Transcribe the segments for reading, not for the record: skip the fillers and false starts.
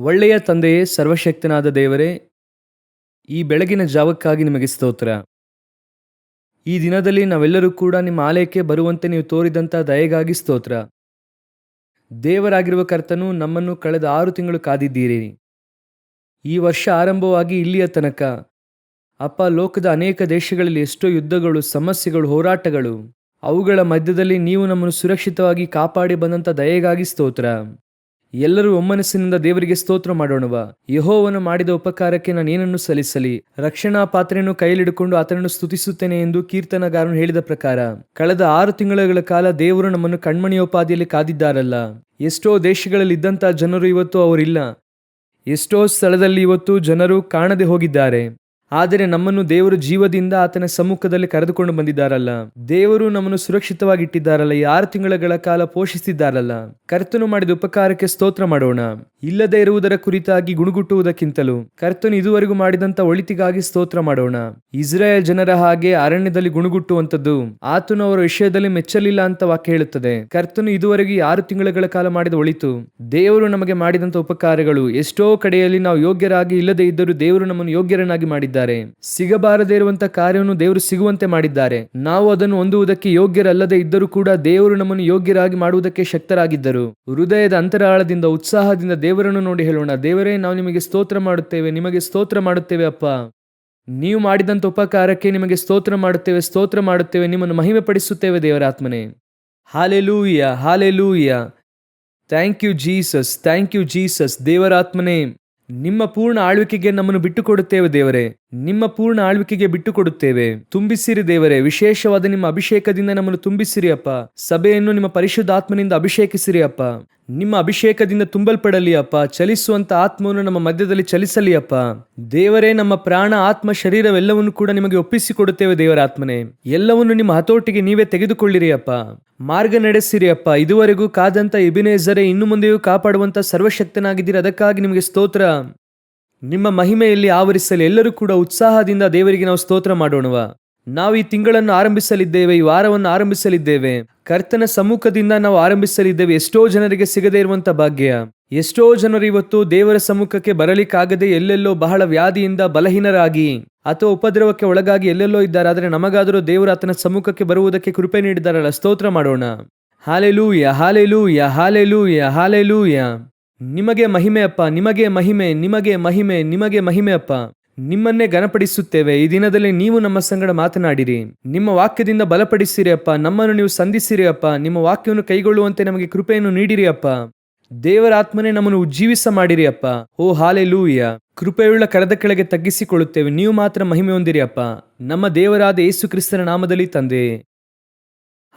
ಒಳ್ಳೆಯ ತಂದೆಯೇ, ಸರ್ವಶಕ್ತನಾದ ದೇವರೇ, ಈ ಬೆಳಗಿನ ಜಾವಕ್ಕಾಗಿ ನಿಮಗೆ ಸ್ತೋತ್ರ. ಈ ದಿನದಲ್ಲಿ ನಾವೆಲ್ಲರೂ ಕೂಡ ನಿಮ್ಮ ಆಲಯಕ್ಕೆ ಬರುವಂತೆ ನೀವು ತೋರಿದಂಥ ದಯೆಗಾಗಿ ಸ್ತೋತ್ರ. ದೇವರಾಗಿರುವ ಕರ್ತನು ನಮ್ಮನ್ನು ಕಳೆದ 6 ತಿಂಗಳು ಕಾದಿದ್ದೀರಿ. ಈ ವರ್ಷ ಆರಂಭವಾಗಿ ಇಲ್ಲಿಯ ತನಕ ಅಪ್ಪ, ಲೋಕದ ಅನೇಕ ದೇಶಗಳಲ್ಲಿ ಎಷ್ಟೋ ಯುದ್ಧಗಳು, ಸಮಸ್ಯೆಗಳು, ಹೋರಾಟಗಳು, ಅವುಗಳ ಮಧ್ಯದಲ್ಲಿ ನೀವು ನಮ್ಮನ್ನು ಸುರಕ್ಷಿತವಾಗಿ ಕಾಪಾಡಿ ಬಂದಂಥ ದಯೆಗಾಗಿ ಸ್ತೋತ್ರ. ಎಲ್ಲರೂ ಒಮ್ಮನಸ್ಸಿನಿಂದ ದೇವರಿಗೆ ಸ್ತೋತ್ರ ಮಾಡೋಣವ. ಯೆಹೋವನು ಮಾಡಿದ ಉಪಕಾರಕ್ಕೆ ನಾನು ಏನನ್ನು ಸಲ್ಲಿಸಲಿ? ರಕ್ಷಣಾ ಪಾತ್ರೆಯನ್ನು ಕೈಲಿಡಿಕೊಂಡು ಆತನನ್ನು ಸ್ತುತಿಸುತ್ತೇನೆ ಎಂದು ಕೀರ್ತನಗಾರನು ಹೇಳಿದ ಪ್ರಕಾರ ಕಳೆದ 6 ತಿಂಗಳ ಕಾಲ ದೇವರು ನಮ್ಮನ್ನು ಕಣ್ಮಣಿಯೋಪಾದಿಯಲ್ಲಿ ಕಾದಿದ್ದಾರಲ್ಲ. ಎಷ್ಟೋ ದೇಶಗಳಲ್ಲಿ ಇದ್ದಂಥ ಜನರು ಇವತ್ತು ಅವರಿಲ್ಲ. ಎಷ್ಟೋ ಸ್ಥಳದಲ್ಲಿ ಇವತ್ತು ಜನರು ಕಾಣದೆ ಹೋಗಿದ್ದಾರೆ. ಆದರೆ ನಮ್ಮನ್ನು ದೇವರು ಜೀವದಿಂದ ಆತನ ಸಮ್ಮುಖದಲ್ಲಿ ಕರೆದುಕೊಂಡು ಬಂದಿದ್ದಾರಲ್ಲ. ದೇವರು ನಮ್ಮನ್ನು ಸುರಕ್ಷಿತವಾಗಿ ಇಟ್ಟಿದ್ದಾರಲ್ಲ. ಈ 6 ತಿಂಗಳ ಕಾಲ ಪೋಷಿಸಿದ್ದಾರಲ್ಲ. ಕರ್ತನು ಮಾಡಿದ ಉಪಕಾರಕ್ಕೆ ಸ್ತೋತ್ರ ಮಾಡೋಣ. ಇಲ್ಲದೆ ಇರುವುದರ ಕುರಿತಾಗಿ ಗುಣಗುಟ್ಟುವುದಕ್ಕಿಂತಲೂ ಕರ್ತನು ಇದುವರೆಗೂ ಮಾಡಿದಂಥ ಒಳಿತಿಗಾಗಿ ಸ್ತೋತ್ರ ಮಾಡೋಣ. ಇಸ್ರಾಯೇಲ್ ಜನರ ಹಾಗೆ ಅರಣ್ಯದಲ್ಲಿ ಗುಣಗುಟ್ಟುವಂಥದ್ದು ಆತನು ಅವರ ವಿಷಯದಲ್ಲಿ ಮೆಚ್ಚಲಿಲ್ಲ ಅಂತ ವಾಕ್ಯ ಹೇಳುತ್ತದೆ. ಕರ್ತನು ಇದುವರೆಗೂ 6 ತಿಂಗಳ ಕಾಲ ಮಾಡಿದ ಒಳಿತು, ದೇವರು ನಮಗೆ ಮಾಡಿದಂಥ ಉಪಕಾರಗಳು, ಎಷ್ಟೋ ಕಡೆಯಲ್ಲಿ ನಾವು ಯೋಗ್ಯರಾಗಿ ಇಲ್ಲದೆ ಇದ್ದರೂ ದೇವರು ನಮ್ಮನ್ನು ಯೋಗ್ಯರನ್ನಾಗಿ ಮಾಡಿದ್ದಾರೆ. ಸಿಗಬಾರದೇ ಇರುವಂತ ಕಾರ್ಯವನ್ನು ದೇವರು ಸಿಗುವಂತೆ ಮಾಡಿದ್ದಾರೆ. ನಾವು ಅದನ್ನು ಹೊಂದುವುದಕ್ಕೆ ಯೋಗ್ಯರಲ್ಲದೆ ಇದ್ದರೂ ಕೂಡ ದೇವರು ನಮ್ಮನ್ನು ಯೋಗ್ಯರಾಗಿ ಮಾಡುವುದಕ್ಕೆ ಶಕ್ತರಾಗಿದ್ದರು. ಹೃದಯದ ಅಂತರಾಳದಿಂದ, ಉತ್ಸಾಹದಿಂದ ದೇವರನ್ನು ನೋಡಿ ಹೇಳೋಣ, ದೇವರೇ, ನಾವು ನಿಮಗೆ ಸ್ತೋತ್ರ ಮಾಡುತ್ತೇವೆ, ನಿಮಗೆ ಸ್ತೋತ್ರ ಮಾಡುತ್ತೇವೆ ಅಪ್ಪ. ನೀವು ಮಾಡಿದಂಥ ಉಪಕಾರಕ್ಕೆ ನಿಮಗೆ ಸ್ತೋತ್ರ ಮಾಡುತ್ತೇವೆ, ಸ್ತೋತ್ರ ಮಾಡುತ್ತೇವೆ, ನಿಮ್ಮನ್ನು ಮಹಿಮೆ ಪಡಿಸುತ್ತೇವೆ ದೇವರಾತ್ಮನೇ. Hallelujah, hallelujah. Thank you Jesus, thank you Jesus. ದೇವರಾತ್ಮನೇ, ನಿಮ್ಮ ಪೂರ್ಣ ಆಳ್ವಿಕೆಗೆ ನಮ್ಮನ್ನು ಬಿಟ್ಟುಕೊಡುತ್ತೇವೆ ದೇವರೇ. ನಿಮ್ಮ ಪೂರ್ಣ ಆಳ್ವಿಕೆಗೆ ಬಿಟ್ಟುಕೊಡುತ್ತೇವೆ. ತುಂಬಿಸಿರಿ ದೇವರೇ, ವಿಶೇಷವಾದ ನಿಮ್ಮ ಅಭಿಷೇಕದಿಂದ ನಮ್ಮನ್ನು ತುಂಬಿಸಿರಿ ಅಪ್ಪ. ಸಭೆಯನ್ನು ನಿಮ್ಮ ಪರಿಶುದ್ಧಾತ್ಮನಿಂದ ಅಭಿಷೇಕಿಸಿರಿ ಅಪ್ಪ. ನಿಮ್ಮ ಅಭಿಷೇಕದಿಂದ ತುಂಬಲ್ಪಡಲಿ ಅಪ್ಪ. ಚಲಿಸುವಂತ ಆತ್ಮವನ್ನು ನಮ್ಮ ಮಧ್ಯದಲ್ಲಿ ಚಲಿಸಲಿ ಅಪ್ಪ. ದೇವರೇ, ನಮ್ಮ ಪ್ರಾಣ, ಆತ್ಮ, ಶರೀರವೆಲ್ಲವನ್ನು ಕೂಡ ನಿಮಗೆ ಒಪ್ಪಿಸಿಕೊಡುತ್ತೇವೆ ದೇವರಾತ್ಮನೇ. ಎಲ್ಲವನ್ನು ನಿಮ್ಮ ಹತೋಟಿಗೆ ನೀವೇ ತೆಗೆದುಕೊಳ್ಳಿರಿ ಅಪ್ಪ. ಮಾರ್ಗ ನಡೆಸಿರಿ ಅಪ್ಪ. ಇದುವರೆಗೂ ಕಾದಂತ ಎಬಿನೇಜರೇ, ಇನ್ನು ಮುಂದೆಯೂ ಕಾಪಾಡುವಂತ ಸರ್ವಶಕ್ತನಾಗಿದ್ದೀರಿ. ಅದಕ್ಕಾಗಿ ನಿಮಗೆ ಸ್ತೋತ್ರ. ನಿಮ್ಮ ಮಹಿಮೆಯಲ್ಲಿ ಆವರಿಸಲಿ. ಎಲ್ಲರೂ ಕೂಡ ಉತ್ಸಾಹದಿಂದ ದೇವರಿಗೆ ನಾವು ಸ್ತೋತ್ರ ಮಾಡೋಣವ. ನಾವು ಈ ತಿಂಗಳನ್ನು ಆರಂಭಿಸಲಿದ್ದೇವೆ, ಈ ವಾರವನ್ನು ಆರಂಭಿಸಲಿದ್ದೇವೆ. ಕರ್ತನ ಸಮ್ಮುಖದಿಂದ ನಾವು ಆರಂಭಿಸಲಿದ್ದೇವೆ. ಎಷ್ಟೋ ಜನರಿಗೆ ಸಿಗದೇ ಇರುವಂತ ಭಾಗ್ಯ. ಎಷ್ಟೋ ಜನರು ಇವತ್ತು ದೇವರ ಸಮ್ಮುಖಕ್ಕೆ ಬರಲಿಕ್ಕಾಗದೆ ಎಲ್ಲೆಲ್ಲೋ ಬಹಳ ವ್ಯಾಧಿಯಿಂದ ಬಲಹೀನರಾಗಿ ಅಥವಾ ಉಪದ್ರವಕ್ಕೆ ಒಳಗಾಗಿ ಎಲ್ಲೆಲ್ಲೋ ಇದ್ದಾರೆ. ಆದರೆ ನಮಗಾದರೂ ದೇವರು ಆತನ ಸಮ್ಮುಖಕ್ಕೆ ಬರುವುದಕ್ಕೆ ಕೃಪೆ ನೀಡಿದ್ದಾರಲ್ಲ, ಸ್ತೋತ್ರ ಮಾಡೋಣ. Hallelujah, hallelujah, hallelujah, hallelujah. ನಿಮಗೆ ಮಹಿಮೆ ಅಪ್ಪ, ನಿಮಗೆ ಮಹಿಮೆ, ನಿಮಗೆ ಮಹಿಮೆ, ನಿಮಗೆ ಮಹಿಮೆ ಅಪ್ಪ. ನಿಮ್ಮನ್ನೇ ಘನಪಡಿಸುತ್ತೇವೆ. ಈ ದಿನದಲ್ಲಿ ನೀವು ನಮ್ಮ ಸಂಗಡ ಮಾತನಾಡಿರಿ. ನಿಮ್ಮ ವಾಕ್ಯದಿಂದ ಬಲಪಡಿಸಿರಿ ಅಪ್ಪ. ನಮ್ಮನ್ನು ನೀವು ಸಂಧಿಸಿರಿ ಅಪ್ಪ. ನಿಮ್ಮ ವಾಕ್ಯವನ್ನು ಕೈಗೊಳ್ಳುವಂತೆ ನಮಗೆ ಕೃಪೆಯನ್ನು ನೀಡಿರಿ ಅಪ್ಪ. ದೇವರಾತ್ಮನೇ, ನಮ್ಮನ್ನು ಉಜ್ಜೀವಿಸ ಮಾಡಿರಿ ಅಪ್ಪ. ಓ ಹಾಲೆಲೂಯ. ಕೃಪೆಯುಳ್ಳ ಕರದ ಕೆಳಗೆ ತಗ್ಗಿಸಿಕೊಳ್ಳುತ್ತೇವೆ. ನೀವು ಮಾತ್ರ ಮಹಿಮೆ ಹೊಂದಿರಿ ಅಪ್ಪ. ನಮ್ಮ ದೇವರಾದ ಯೇಸು ಕ್ರಿಸ್ತನ ನಾಮದಲ್ಲಿ ತಂದೆ.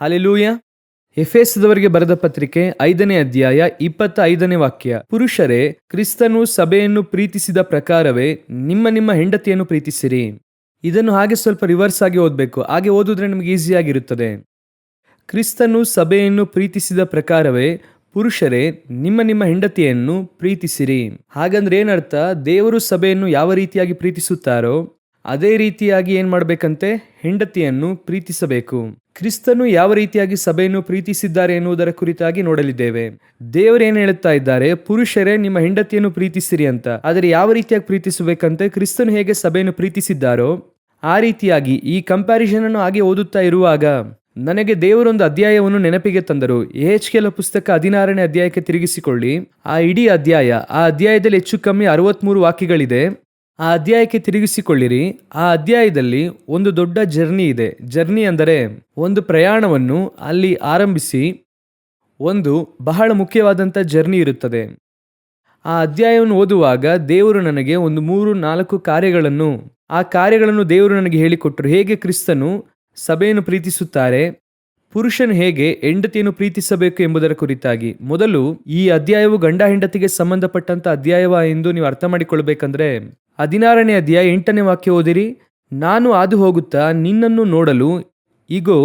ಹಾಲೆಲೂಯ. ಎಫೆಸದವರಿಗೆ ಬರೆದ ಪತ್ರಿಕೆ 5ನೇ ಅಧ್ಯಾಯ 25ನೇ ವಾಕ್ಯ. ಪುರುಷರೇ, ಕ್ರಿಸ್ತನು ಸಭೆಯನ್ನು ಪ್ರೀತಿಸಿದ ಪ್ರಕಾರವೇ ನಿಮ್ಮ ನಿಮ್ಮ ಹೆಂಡತಿಯನ್ನು ಪ್ರೀತಿಸಿರಿ. ಇದನ್ನು ಹಾಗೆ ಸ್ವಲ್ಪ ರಿವರ್ಸ್ ಆಗಿ ಓದಬೇಕು. ಹಾಗೆ ಓದಿದ್ರೆ ನಿಮಗೆ ಈಸಿಯಾಗಿರುತ್ತದೆ. ಕ್ರಿಸ್ತನು ಸಭೆಯನ್ನು ಪ್ರೀತಿಸಿದ ಪ್ರಕಾರವೇ ಪುರುಷರೇ ನಿಮ್ಮ ನಿಮ್ಮ ಹೆಂಡತಿಯನ್ನು ಪ್ರೀತಿಸಿರಿ. ಹಾಗಂದ್ರೆ ಏನರ್ಥ? ದೇವರು ಸಭೆಯನ್ನು ಯಾವ ರೀತಿಯಾಗಿ ಪ್ರೀತಿಸುತ್ತಾರೋ ಅದೇ ರೀತಿಯಾಗಿ ಏನ್ ಮಾಡ್ಬೇಕಂತೆ? ಹೆಂಡತಿಯನ್ನು ಪ್ರೀತಿಸಬೇಕು. ಕ್ರಿಸ್ತನು ಯಾವ ರೀತಿಯಾಗಿ ಸಭೆಯನ್ನು ಪ್ರೀತಿಸಿದ್ದಾರೆ ಎನ್ನುವುದರ ಕುರಿತಾಗಿ ನೋಡಲಿದ್ದೇವೆ. ದೇವರೇನು ಹೇಳುತ್ತಾ ಇದ್ದಾರೆ? ಪುರುಷರೇ, ನಿಮ್ಮ ಹೆಂಡತಿಯನ್ನು ಪ್ರೀತಿಸಿರಿ ಅಂತ. ಆದರೆ ಯಾವ ರೀತಿಯಾಗಿ ಪ್ರೀತಿಸಬೇಕಂತೆ? ಕ್ರಿಸ್ತನು ಹೇಗೆ ಸಭೆಯನ್ನು ಪ್ರೀತಿಸಿದ್ದಾರೋ ಆ ರೀತಿಯಾಗಿ. ಈ ಕಂಪ್ಯಾರಿಸನ್ ಅನ್ನು ಹಾಗೆ ಓದುತ್ತಾ ಇರುವಾಗ ನನಗೆ ದೇವರೊಂದು ಅಧ್ಯಾಯವನ್ನು ನೆನಪಿಗೆ ತಂದರು. ಯೆಹೆಜ್ಕೇಲ ಪುಸ್ತಕ 16ನೇ ಅಧ್ಯಾಯಕ್ಕೆ ತಿರುಗಿಸಿಕೊಳ್ಳಿ. ಆ ಇಡೀ ಅಧ್ಯಾಯ, ಆ ಅಧ್ಯಾಯದಲ್ಲಿ ಹೆಚ್ಚು ಕಮ್ಮಿ 63 ವಾಕ್ಯಗಳಿದೆ. ಆ ಅಧ್ಯಾಯಕ್ಕೆ ತಿರುಗಿಸಿಕೊಳ್ಳಿರಿ. ಆ ಅಧ್ಯಾಯದಲ್ಲಿ ಒಂದು ದೊಡ್ಡ ಜರ್ನಿ ಇದೆ. ಜರ್ನಿ ಅಂದರೆ ಒಂದು ಪ್ರಯಾಣವನ್ನು ಅಲ್ಲಿ ಆರಂಭಿಸಿ ಒಂದು ಬಹಳ ಮುಖ್ಯವಾದಂಥ ಜರ್ನಿ ಇರುತ್ತದೆ. ಆ ಅಧ್ಯಾಯವನ್ನು ಓದುವಾಗ ದೇವರು ನನಗೆ ಒಂದು 3-4 ಕಾರ್ಯಗಳನ್ನು, ಆ ಕಾರ್ಯಗಳನ್ನು ದೇವರು ನನಗೆ ಹೇಳಿಕೊಟ್ಟರು. ಹೇಗೆ ಕ್ರಿಸ್ತನು ಸಭೆಯನ್ನು ಪ್ರೀತಿಸುತ್ತಾರೆ, ಪುರುಷನು ಹೇಗೆ ಹೆಂಡತಿಯನ್ನು ಪ್ರೀತಿಸಬೇಕು ಎಂಬುದರ ಕುರಿತಾಗಿ. ಮೊದಲು ಈ ಅಧ್ಯಾಯವು ಗಂಡ ಹೆಂಡತಿಗೆ ಸಂಬಂಧಪಟ್ಟಂತ ಅಧ್ಯಾಯವ ಎಂದು ನೀವು ಅರ್ಥ ಮಾಡಿಕೊಳ್ಬೇಕಂದ್ರೆ 16ನೇ ಅಧ್ಯಾಯ 8ನೇ ವಾಕ್ಯ ಓದಿರಿ. ನಾನು ಹಾದು ಹೋಗುತ್ತಾ ನಿನ್ನನ್ನು ನೋಡಲು, ಇಗೋ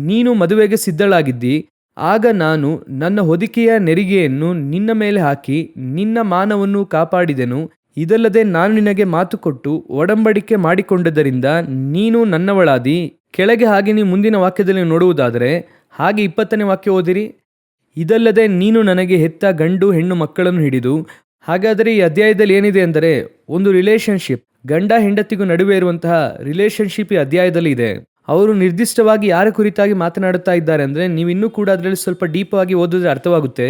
ನೀನು ಮದುವೆಗೆ ಸಿದ್ಧಳಾಗಿದ್ದಿ. ಆಗ ನಾನು ನನ್ನ ಹೊದಿಕೆಯ ನೆರಿಗೆಯನ್ನು ನಿನ್ನ ಮೇಲೆ ಹಾಕಿ ನಿನ್ನ ಮಾನವನ್ನು ಕಾಪಾಡಿದೆನು. ಇದಲ್ಲದೆ ನಾನು ನಿನಗೆ ಮಾತು ಕೊಟ್ಟು ಒಡಂಬಡಿಕೆ ಮಾಡಿಕೊಂಡದರಿಂದ ನೀನು ನನ್ನವಳಾದಿ. ಕೆಳಗೆ ಹಾಗೆ ನೀವು ಮುಂದಿನ ವಾಕ್ಯದಲ್ಲಿ ನೋಡುವುದಾದರೆ ಹಾಗೆ 20ನೇ ವಾಕ್ಯ ಓದಿರಿ. ಇದಲ್ಲದೆ ನೀನು ನನಗೆ ಹೆತ್ತ ಗಂಡು ಹೆಣ್ಣು ಮಕ್ಕಳನ್ನು ಹಿಡಿದು ಹಾಗಾದರೆ ಈ ಅಧ್ಯಾಯದಲ್ಲಿ ಏನಿದೆ ಅಂದರೆ ಒಂದು ರಿಲೇಶನ್ಶಿಪ್, ಗಂಡ ಹೆಂಡತಿಗೂ ನಡುವೆ ಇರುವಂತಹ ರಿಲೇಶನ್ಶಿಪ್ ಈ ಅಧ್ಯಾಯದಲ್ಲಿ ಇದೆ. ಅವರು ನಿರ್ದಿಷ್ಟವಾಗಿ ಯಾರ ಕುರಿತಾಗಿ ಮಾತನಾಡುತ್ತಾ ಇದ್ದಾರೆ ಅಂದರೆ, ನೀವು ಇನ್ನೂ ಕೂಡ ಅದರಲ್ಲಿ ಸ್ವಲ್ಪ ಡೀಪ್ ಆಗಿ ಓದಿದ್ರೆ ಅರ್ಥವಾಗುತ್ತೆ.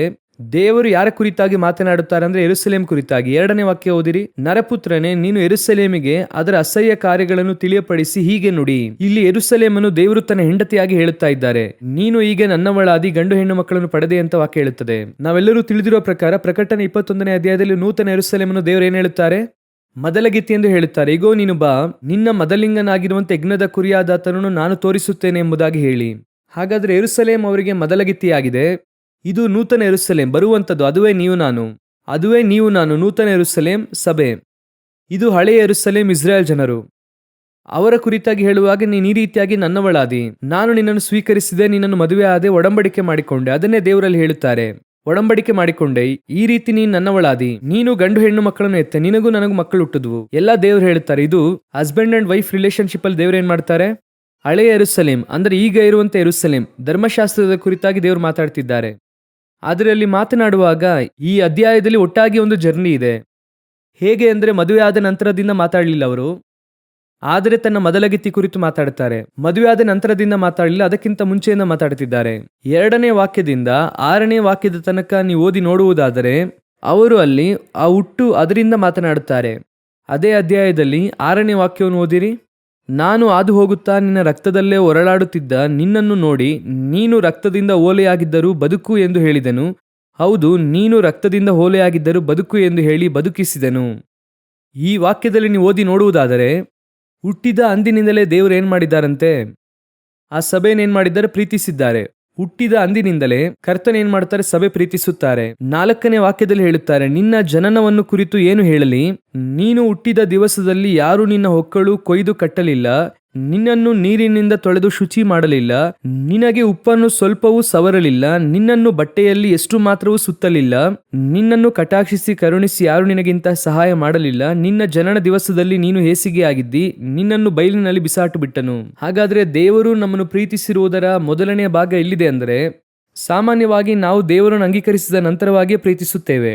ದೇವರು ಯಾರ ಕುರಿತಾಗಿ ಮಾತನಾಡುತ್ತಾರೆ ಅಂದ್ರೆ ಯೆರೂಸಲೇಮ್ ಕುರಿತಾಗಿ. 2ನೇ ವಾಕ್ಯ ಓದಿರಿ. ನರಪುತ್ರನೇ, ನೀನು ಯೆರೂಸಲೇಮಿಗೆ ಅದರ ಅಸಹ್ಯ ಕಾರ್ಯಗಳನ್ನು ತಿಳಿಯಪಡಿಸಿ ಹೀಗೆ ನುಡಿ. ಇಲ್ಲಿ ಯೆರೂಸಲೇಮನ್ನು ದೇವರು ತನ್ನ ಹೆಂಡತಿಯಾಗಿ ಹೇಳುತ್ತಾ ಇದ್ದಾರೆ. ನೀನು ಈಗ ನನ್ನವಳಾದಿ ಗಂಡು ಹೆಣ್ಣು ಮಕ್ಕಳನ್ನು ಪಡೆದೆ ಅಂತ ವಾಕ್ಯ ಹೇಳುತ್ತದೆ. ನಾವೆಲ್ಲರೂ ತಿಳಿದಿರುವ ಪ್ರಕಾರ ಪ್ರಕಟಣೆ 21ನೇ ಅಧ್ಯಾಯದಲ್ಲಿ ನೂತನ ಯೆರೂಸಲೇಮನ್ನು ದೇವರು ಏನ್ ಹೇಳುತ್ತಾರೆ? ಮೊದಲಗಿತ್ತಿ ಎಂದು ಹೇಳುತ್ತಾರೆ. ಈಗೋ ನೀನು ಬಾ, ನಿನ್ನ ಮೊದಲಿಂಗನಾಗಿರುವಂತೆ ಯಜ್ಞದ ಕುರಿಯಾದಾತನನ್ನು ನಾನು ತೋರಿಸುತ್ತೇನೆ ಎಂಬುದಾಗಿ ಹೇಳಿ. ಹಾಗಾದ್ರೆ ಯೆರೂಸಲೇಮ್ ಅವರಿಗೆ ಮೊದಲಗಿತ್ತಿಯಾಗಿದೆ. ಇದು ನೂತನ ಯೆರೂಸಲೇಮ್ ಬರುವಂಥದ್ದು, ಅದುವೇ ನೀವು ನಾನು ನೂತನ ಯೆರೂಸಲೇಮ್ ಸಭೆ. ಇದು ಹಳೆಯ ಯೆರೂಸಲೇಮ್ ಇಸ್ರಾಯೇಲ್ ಜನರು. ಅವರ ಕುರಿತಾಗಿ ಹೇಳುವಾಗ, ನೀನು ಈ ರೀತಿಯಾಗಿ ನನ್ನವಳಾದಿ, ನಾನು ನಿನ್ನನ್ನು ಸ್ವೀಕರಿಸಿದೆ, ನಿನ್ನನ್ನು ಮದುವೆ ಆದೆ, ಒಡಂಬಡಿಕೆ ಮಾಡಿಕೊಂಡೆ. ಅದನ್ನೇ ದೇವರಲ್ಲಿ ಹೇಳುತ್ತಾರೆ, ಒಡಂಬಡಿಕೆ ಮಾಡಿಕೊಂಡೆ, ಈ ರೀತಿ ನೀನು ನನ್ನವಳಾದಿ, ನೀನು ಗಂಡು ಹೆಣ್ಣು ಮಕ್ಕಳನ್ನು ಎತ್ತೆ, ನಿನಗೂ ನನಗೂ ಮಕ್ಕಳು ಹುಟ್ಟಿದ್ವು. ಎಲ್ಲ ದೇವರು ಹೇಳ್ತಾರೆ. ಇದು ಹಸ್ಬೆಂಡ್ ಅಂಡ್ ವೈಫ್ ರಿಲೇಶನ್ಶಿಪ್ ಅಲ್ಲಿ ದೇವ್ರು ಏನ್ ಮಾಡ್ತಾರೆ? ಹಳೆಯ ಯೆರೂಸಲೇಮ್ ಅಂದ್ರೆ ಈಗ ಇರುವಂತ ಯೆರೂಸಲೇಮ್, ಧರ್ಮಶಾಸ್ತ್ರದ ಕುರಿತಾಗಿ ದೇವರು ಮಾತಾಡ್ತಿದ್ದಾರೆ. ಆದರೆ ಅಲ್ಲಿ ಮಾತನಾಡುವಾಗ ಈ ಅಧ್ಯಾಯದಲ್ಲಿ ಒಟ್ಟಾಗಿ ಒಂದು ಜರ್ನಿ ಇದೆ. ಹೇಗೆ ಅಂದ್ರೆ, ಮದುವೆ ಆದ ನಂತರದಿಂದ ಮಾತಾಡಲಿಲ್ಲ ಅವರು, ಆದರೆ ತನ್ನ ಮೊದಲಗಿತ್ತಿ ಕುರಿತು ಮಾತಾಡುತ್ತಾರೆ. ಮದುವೆ ಆದ ನಂತರದಿಂದ ಮಾತಾಡಲಿಲ್ಲ, ಅದಕ್ಕಿಂತ ಮುಂಚೆಯಿಂದ ಮಾತಾಡುತ್ತಿದ್ದಾರೆ. 2ನೇ ವಾಕ್ಯದಿಂದ 6ನೇ ವಾಕ್ಯದ ತನಕ ನೀವು ಓದಿ ನೋಡುವುದಾದರೆ, ಅವರು ಅಲ್ಲಿ ಆ ಹುಟ್ಟು ಅದರಿಂದ ಮಾತನಾಡುತ್ತಾರೆ. ಅದೇ ಅಧ್ಯಾಯದಲ್ಲಿ 6ನೇ ವಾಕ್ಯವನ್ನು ಓದಿರಿ. ನಾನು ಹಾದು ಹೋಗುತ್ತಾ ನಿನ್ನ ರಕ್ತದಲ್ಲೇ ಹೊರಳಾಡುತ್ತಿದ್ದ ನಿನ್ನನ್ನು ನೋಡಿ, ನೀನು ರಕ್ತದಿಂದ ಓಲೆಯಾಗಿದ್ದರೂ ಬದುಕು ಎಂದು ಹೇಳಿದನು. ಹೌದು, ನೀನು ರಕ್ತದಿಂದ ಓಲೆಯಾಗಿದ್ದರೂ ಬದುಕು ಎಂದು ಹೇಳಿ ಬದುಕಿಸಿದನು. ಈ ವಾಕ್ಯದಲ್ಲಿ ನೀವು ಓದಿ ನೋಡುವುದಾದರೆ, ಹುಟ್ಟಿದ ಅಂದಿನಿಂದಲೇ ದೇವರು ಏನ್ ಮಾಡಿದ್ದಾರಂತೆ? ಆ ಸಭೆಯನ್ನೇನ್ ಮಾಡಿದ್ದಾರೆ? ಪ್ರೀತಿಸಿದ್ದಾರೆ. ಹುಟ್ಟಿದ ಅಂದಿನಿಂದಲೇ ಕರ್ತನ ಏನ್ ಮಾಡ್ತಾರೆ? ಸಭೆ ಪ್ರೀತಿಸುತ್ತಾರೆ. 4ನೇ ವಾಕ್ಯದಲ್ಲಿ ಹೇಳುತ್ತಾರೆ, ನಿನ್ನ ಜನನವನ್ನು ಕುರಿತು ಏನು ಹೇಳಲಿ? ನೀನು ಹುಟ್ಟಿದ ದಿವಸದಲ್ಲಿ ಯಾರು ನಿನ್ನ ಹೊಕ್ಕಳು ಕೊಯ್ದು ಕಟ್ಟಲಿಲ್ಲ, ನಿನ್ನನ್ನು ನೀರಿನಿಂದ ತೊಳೆದು ಶುಚಿ ಮಾಡಲಿಲ್ಲ, ನಿನಗೆ ಉಪ್ಪನ್ನು ಸ್ವಲ್ಪವೂ ಸವರಲಿಲ್ಲ, ನಿನ್ನನ್ನು ಬಟ್ಟೆಯಲ್ಲಿ ಎಷ್ಟು ಮಾತ್ರವೂ ಸುತ್ತಲಿಲ್ಲ, ನಿನ್ನನ್ನು ಕಟಾಕ್ಷಿಸಿ ಕರುಣಿಸಿ ಯಾರು ನಿನಗಿಂತ ಸಹಾಯ ಮಾಡಲಿಲ್ಲ, ನಿನ್ನ ಜನನ ದಿವಸದಲ್ಲಿ ನೀನು ಹೇಸಿಗೆ ಆಗಿದ್ದಿ, ನಿನ್ನನ್ನು ಬಯಲಿನಲ್ಲಿ ಬಿಸಾಟು ಬಿಟ್ಟನು. ಹಾಗಾದ್ರೆ ದೇವರು ನಮ್ಮನ್ನು ಪ್ರೀತಿಸಿರುವುದರ ಮೊದಲನೇ ಭಾಗ ಎಲ್ಲಿದೆ ಅಂದರೆ, ಸಾಮಾನ್ಯವಾಗಿ ನಾವು ದೇವರನ್ನು ಅಂಗೀಕರಿಸಿದ ನಂತರವಾಗಿಯೇ ಪ್ರೀತಿಸುತ್ತೇವೆ.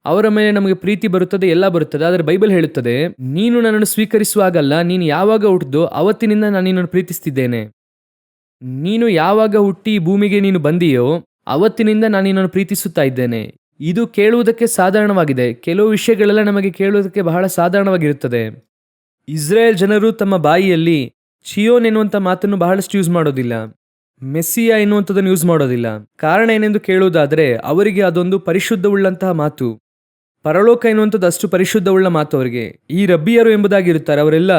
ಅವರ ಮೇಲೆ ನಮಗೆ ಪ್ರೀತಿ ಬರುತ್ತದೆ, ಎಲ್ಲ ಬರುತ್ತದೆ. ಆದರೆ ಬೈಬಲ್ ಹೇಳುತ್ತದೆ, ನೀನು ನನ್ನನ್ನು ಸ್ವೀಕರಿಸುವಾಗಲ್ಲ, ನೀನು ಯಾವಾಗ ಹುಟ್ಟಿದೋ ಅವತ್ತಿನಿಂದ ನಾನು ನಿನ್ನನ್ನು ಪ್ರೀತಿಸ್ತಿದ್ದೇನೆ. ನೀನು ಯಾವಾಗ ಹುಟ್ಟಿ ಭೂಮಿಗೆ ನೀನು ಬಂದಿಯೋ ಅವತ್ತಿನಿಂದ ನಾನು ನಿನ್ನನ್ನು ಪ್ರೀತಿಸುತ್ತಾ ಇದ್ದೇನೆ. ಇದು ಕೇಳುವುದಕ್ಕೆ ಸಾಧಾರಣವಾಗಿದೆ. ಕೆಲವು ವಿಷಯಗಳೆಲ್ಲ ನಮಗೆ ಕೇಳುವುದಕ್ಕೆ ಬಹಳ ಸಾಧಾರಣವಾಗಿರುತ್ತದೆ. ಇಸ್ರಾಯೇಲ್ ಜನರು ತಮ್ಮ ಬಾಯಿಯಲ್ಲಿ ಚಿಯೋನ್ ಎನ್ನುವಂಥ ಮಾತನ್ನು ಬಹಳಷ್ಟು ಯೂಸ್ ಮಾಡೋದಿಲ್ಲ, ಮೆಸ್ಸಿಯಾ ಎನ್ನುವಂಥದ್ದನ್ನು ಯೂಸ್ ಮಾಡೋದಿಲ್ಲ. ಕಾರಣ ಏನೆಂದು ಕೇಳುವುದಾದರೆ, ಅವರಿಗೆ ಅದೊಂದು ಪರಿಶುದ್ಧವುಳ್ಳಂತಹ ಮಾತು. ಪರಲೋಕ ಎನ್ನುವಂಥದ್ದು ಅಷ್ಟು ಪರಿಶುದ್ಧವುಳ್ಳ ಮಾತು ಅವರಿಗೆ. ಈ ರಬ್ಬಿಯರು ಎಂಬುದಾಗಿರುತ್ತಾರೆ, ಅವರೆಲ್ಲ